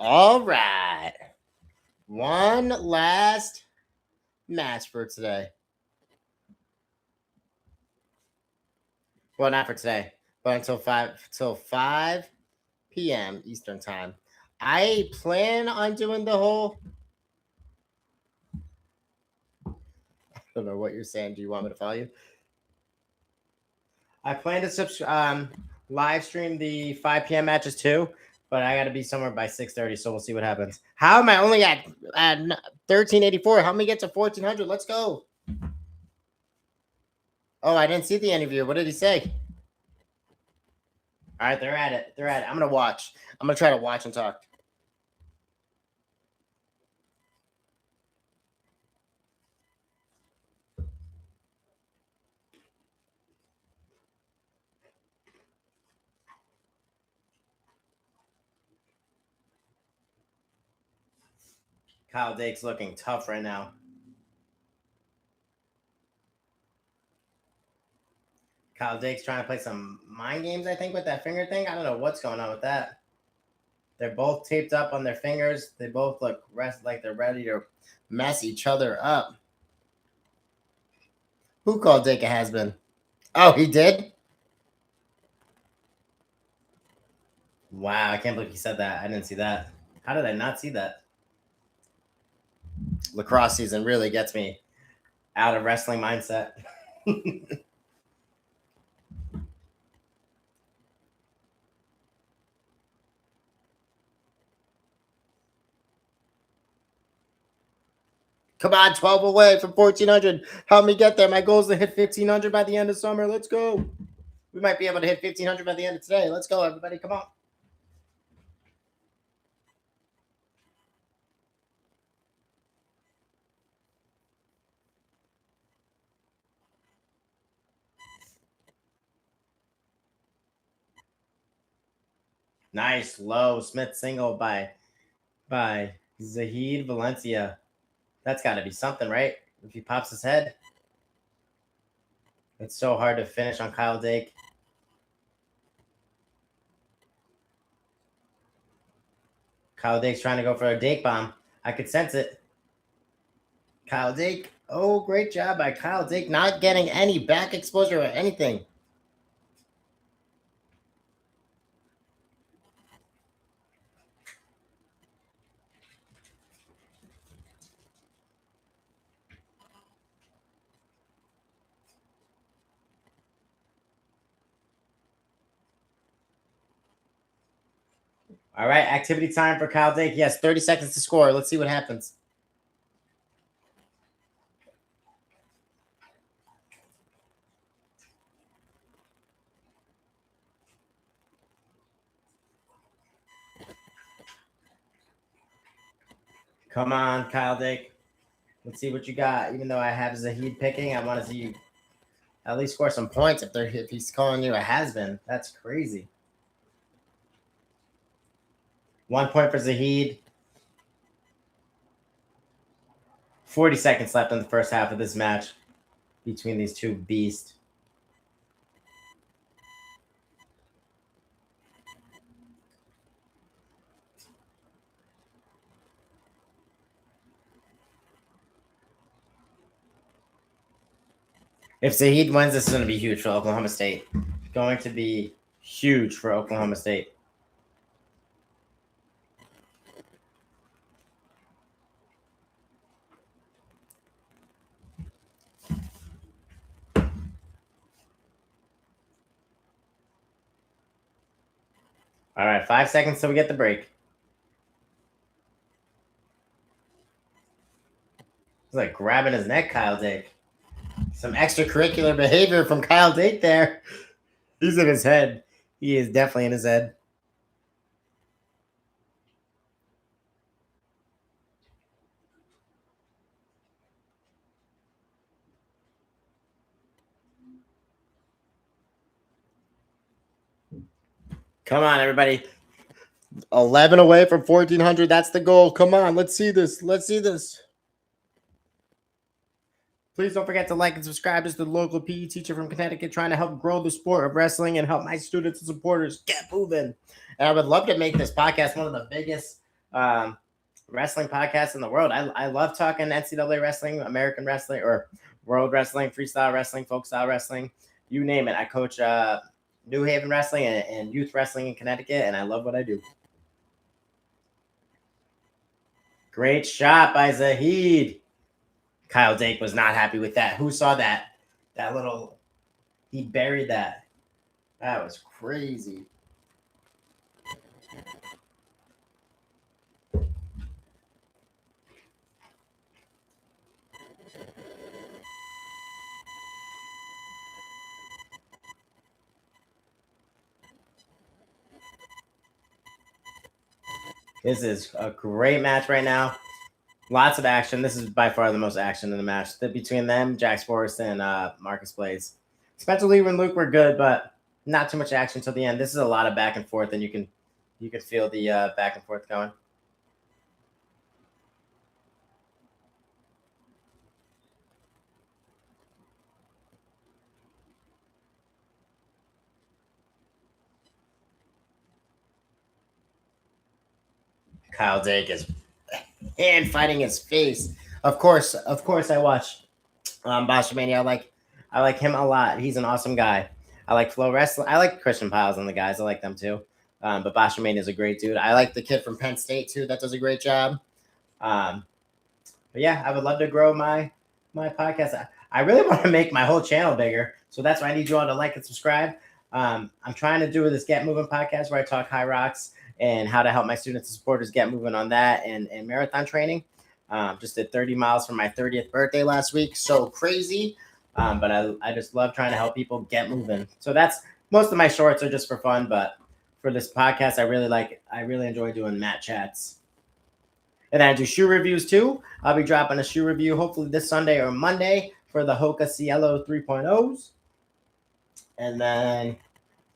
All right. One last match for today. Well, not for today, but until 5 p.m. Eastern time. I plan on doing the whole. I don't know what you're saying. Do you want me to follow you? I plan to live stream the 5 p.m. matches too, but I got to be somewhere by 6:30, so we'll see what happens. How am I only at 1384? How me get to 1,400? Let's go. Oh, I didn't see the interview. What did he say? All right, they're at it. I'm going to watch. I'm going to try to watch and talk. Kyle Dake's looking tough right now. Kyle Dake's trying to play some mind games, I think, with that finger thing. I don't know what's going on with that. They're both taped up on their fingers. They both look like they're ready to mess each other up. Who called Dake a has-been? Oh, he did? Wow, I can't believe he said that. I didn't see that. How did I not see that? Lacrosse season really gets me out of wrestling mindset. Come on, 12 away from 1,400. Help me get there. My goal is to hit 1,500 by the end of summer. Let's go. We might be able to hit 1,500 by the end of today. Let's go, everybody. Come on. Nice low Smith single by Zahid Valencia. That's got to be something, right? If he pops his head. It's so hard to finish on Kyle Dake. Kyle Dake's trying to go for a Dake bomb. I could sense it. Kyle Dake. Oh, great job by Kyle Dake. Not getting any back exposure or anything. All right, activity time for Kyle Dake. Yes, 30 seconds to score. Let's see what happens. Come on, Kyle Dake. Let's see what you got. Even though I have Zahid picking, I want to see you at least score some points if he's calling you a has-been. That's crazy. 1 point for Zahid. 40 seconds left in the first half of this match between these two beasts. If Zahid wins, this is going to be huge for Oklahoma State. Going to be huge for Oklahoma State. All right, 5 seconds till we get the break. He's like grabbing his neck, Kyle Dake. Some extracurricular behavior from Kyle Dake there. He's in his head. He is definitely in his head. Come on, everybody. 11 away from 1,400. That's the goal. Come on. Let's see this. Let's see this. Please don't forget to like and subscribe. This is the local PE teacher from Connecticut trying to help grow the sport of wrestling and help my students and supporters get moving. And I would love to make this podcast one of the biggest wrestling podcasts in the world. I love talking NCAA wrestling, American wrestling, or world wrestling, freestyle wrestling, folk style wrestling, you name it. I coach New Haven wrestling and youth wrestling in Connecticut, and I love what I do. Great shot by Zahid. Kyle Dake was not happy with that. Who saw that? That little, he buried that. That was crazy. This is a great match right now. Lots of action. This is by far the most action in the match. Between them, Jack Sporus and Marcus Blaze. Spencer Lee and Luke were good, but not too much action till the end. This is a lot of back and forth, and you can feel the back and forth going. Kyle Dake is hand fighting his face. Of course, I watch Bashmania. I like him a lot. He's an awesome guy. I like Flow Wrestling. I like Christian Piles and the guys. I like them too. But Bashmania is a great dude. I like the kid from Penn State too. That does a great job. But yeah, I would love to grow my podcast. I really want to make my whole channel bigger. So that's why I need you all to like and subscribe. I'm trying to do this Get Moving podcast where I talk high rocks and how to help my students and supporters get moving on that and marathon training. Just did 30 miles for my 30th birthday last week. So crazy. But I just love trying to help people get moving. So that's most of my shorts are just for fun. But for this podcast, I really enjoy doing mat chats. And I do shoe reviews too. I'll be dropping a shoe review hopefully this Sunday or Monday for the Hoka Cielo 3.0s. And then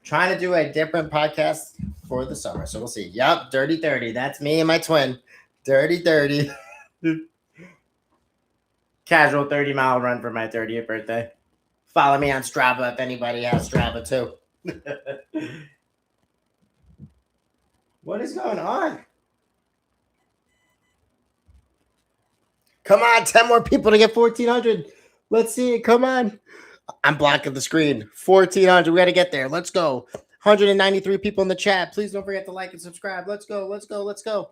Trying to do a different podcast for the summer. So we'll see. Yup, Dirty 30. That's me and my twin. Dirty 30. Casual 30-mile run for my 30th birthday. Follow me on Strava if anybody has Strava too. What is going on? Come on, 10 more people to get 1,400. Let's see it. Come on. I'm blocking the screen. 1,400. We got to get there. Let's go. 193 people in the chat. Please don't forget to like and subscribe. Let's go. Let's go. Let's go.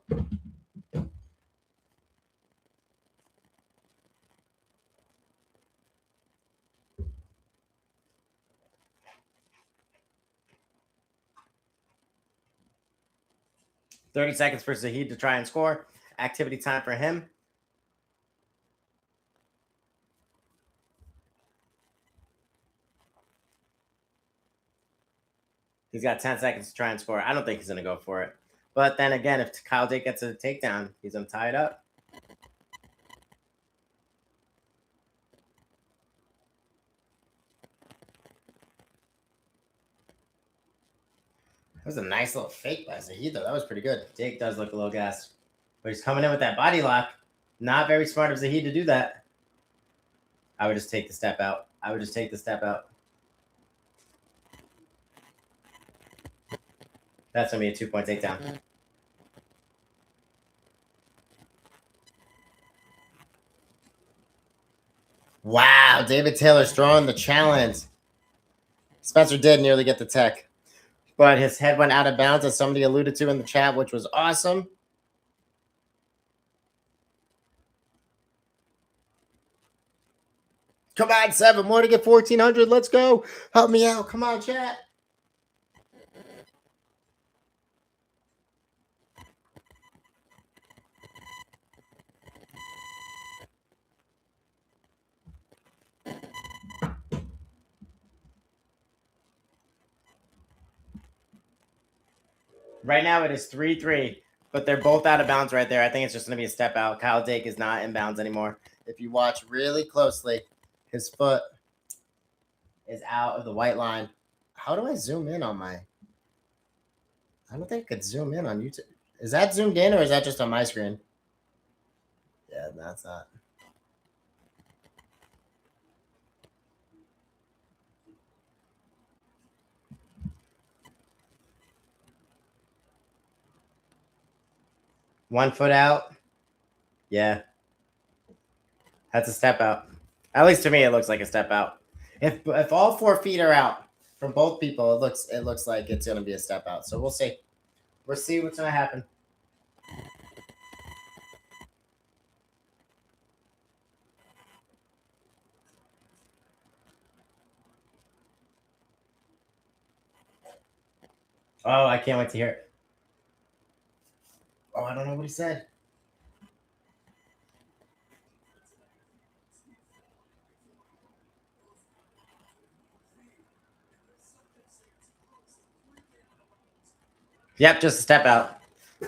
$30 seconds for Zahid to try and score. Activity time for him. He's got 10 seconds to try and score. I don't think he's going to go for it. But then again, if Kyle Dake gets a takedown, he's going to tie it up. That was a nice little fake by Zahid, though. That was pretty good. Dake does look a little gassed. But he's coming in with that body lock. Not very smart of Zahid to do that. I would just take the step out. I would just take the step out. That's going to be a 2-point takedown. Wow, David Taylor's throwing the challenge. Spencer did nearly get the tech, but his head went out of bounds, as somebody alluded to in the chat, which was awesome. Come on, 7 more to get 1,400. Let's go. Help me out. Come on, chat. Right now it is 3-3, but they're both out of bounds right there. I think it's just going to be a step out. Kyle Dake is not in bounds anymore. If you watch really closely, his foot is out of the white line. How do I zoom in on my... I don't think I could zoom in on YouTube. Is that zoomed in or is that just on my screen? Yeah, that's not. One foot out. Yeah. That's a step out. At least to me, it looks like a step out. If all 4 feet are out from both people, it looks like it's going to be a step out. So we'll see. We'll see what's going to happen. Oh, I can't wait to hear it. Oh, I don't know what he said. Yep, just a step out.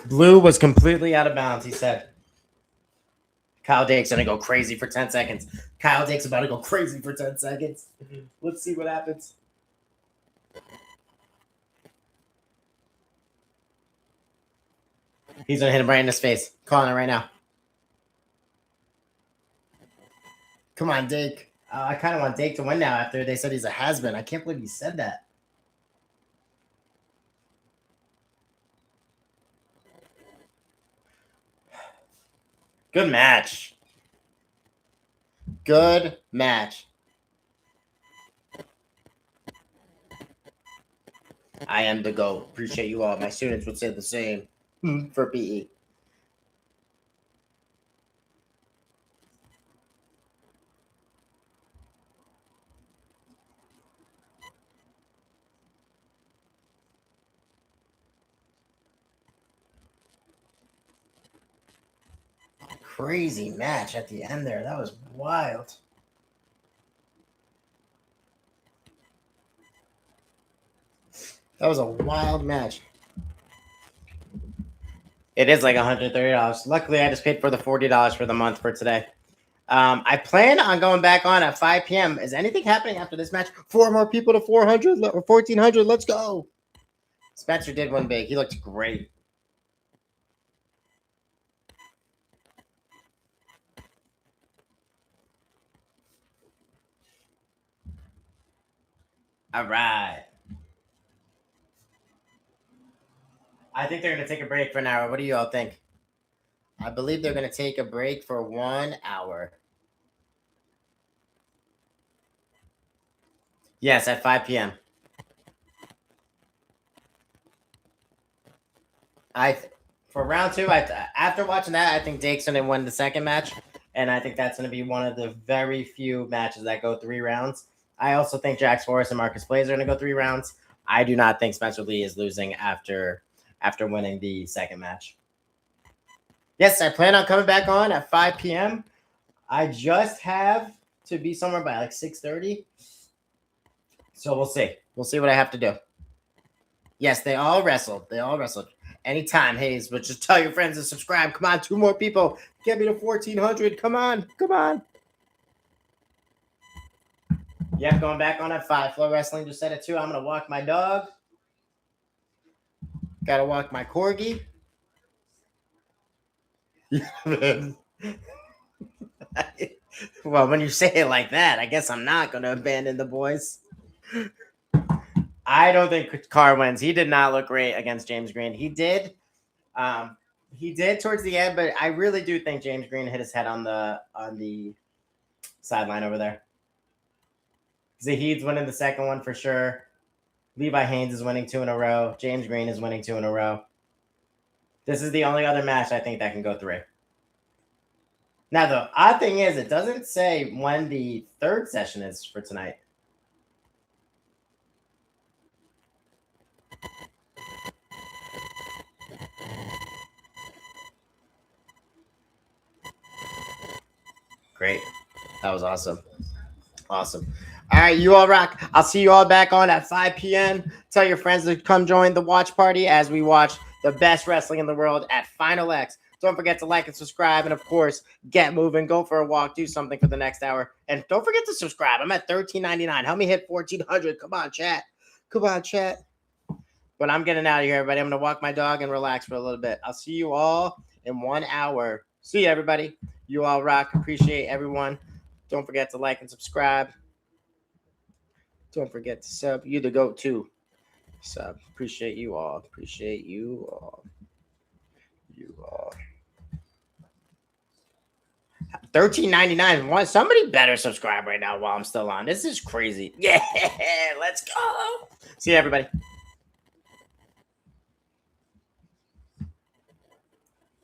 Blue was completely out of bounds, he said. Kyle Dake's going to go crazy for 10 seconds. Kyle Dake's about to go crazy for 10 seconds. Let's see what happens. He's going to hit him right in his face. Calling it right now. Come on, Dake. I kind of want Dake to win now after they said he's a has-been. I can't believe he said that. Good match. Good match. I am the GOAT. Appreciate you all. My students would say the same for PE. Crazy match at the end there. That was wild. That was a wild match. It is like $130. Luckily, I just paid for the $40 for the month for today. I plan on going back on at 5 p.m. Is anything happening after this match? 4 more people to 400 or 1,400. Let's go. Spencer did win big. He looked great. All right. I think they're going to take a break for an hour. What do you all think? I believe they're going to take a break for 1 hour. Yes, at 5 p.m. For round 2, after watching that, I think Dake's going to win the second match, and I think that's going to be one of the very few matches that go 3 rounds. I also think Jax Forrest and Marcus Blaze are going to go 3 rounds. I do not think Spencer Lee is losing after winning the second match. Yes, I plan on coming back on at 5 p.m. I just have to be somewhere by like 6:30. So we'll see. We'll see what I have to do. Yes, they all wrestled. Anytime, Hayes, but just tell your friends to subscribe. Come on, 2 more people. Get me to 1,400. Come on. Yep, going back on at 5. Flow Wrestling just said it too. I'm going to walk my dog. Got to walk my corgi. Well, when you say it like that, I guess I'm not going to abandon the boys. I don't think Carr wins. He did not look great against James Green. He did towards the end, but I really do think James Green hit his head on the sideline over there. Zahid's winning the second one for sure. Levi Haynes is winning 2 in a row. James Green is winning 2 in a row. This is the only other match I think that can go 3. Now, the odd thing is it doesn't say when the third session is for tonight. Great. That was awesome. Awesome. All right, you all rock. I'll see you all back on at 5 p.m. Tell your friends to come join the watch party as we watch the best wrestling in the world at Final X. Don't forget to like and subscribe. And, of course, get moving. Go for a walk. Do something for the next hour. And don't forget to subscribe. I'm at $13.99. Help me hit 1,400. Come on, chat. But I'm getting out of here, everybody. I'm going to walk my dog and relax for a little bit. I'll see you all in 1 hour. See you, everybody. You all rock. Appreciate everyone. Don't forget to like and subscribe. Don't forget to sub. You the GOAT too. Sub. Appreciate you all. $13.99. Somebody better subscribe right now while I'm still on. This is crazy. Yeah, let's go. See you, everybody.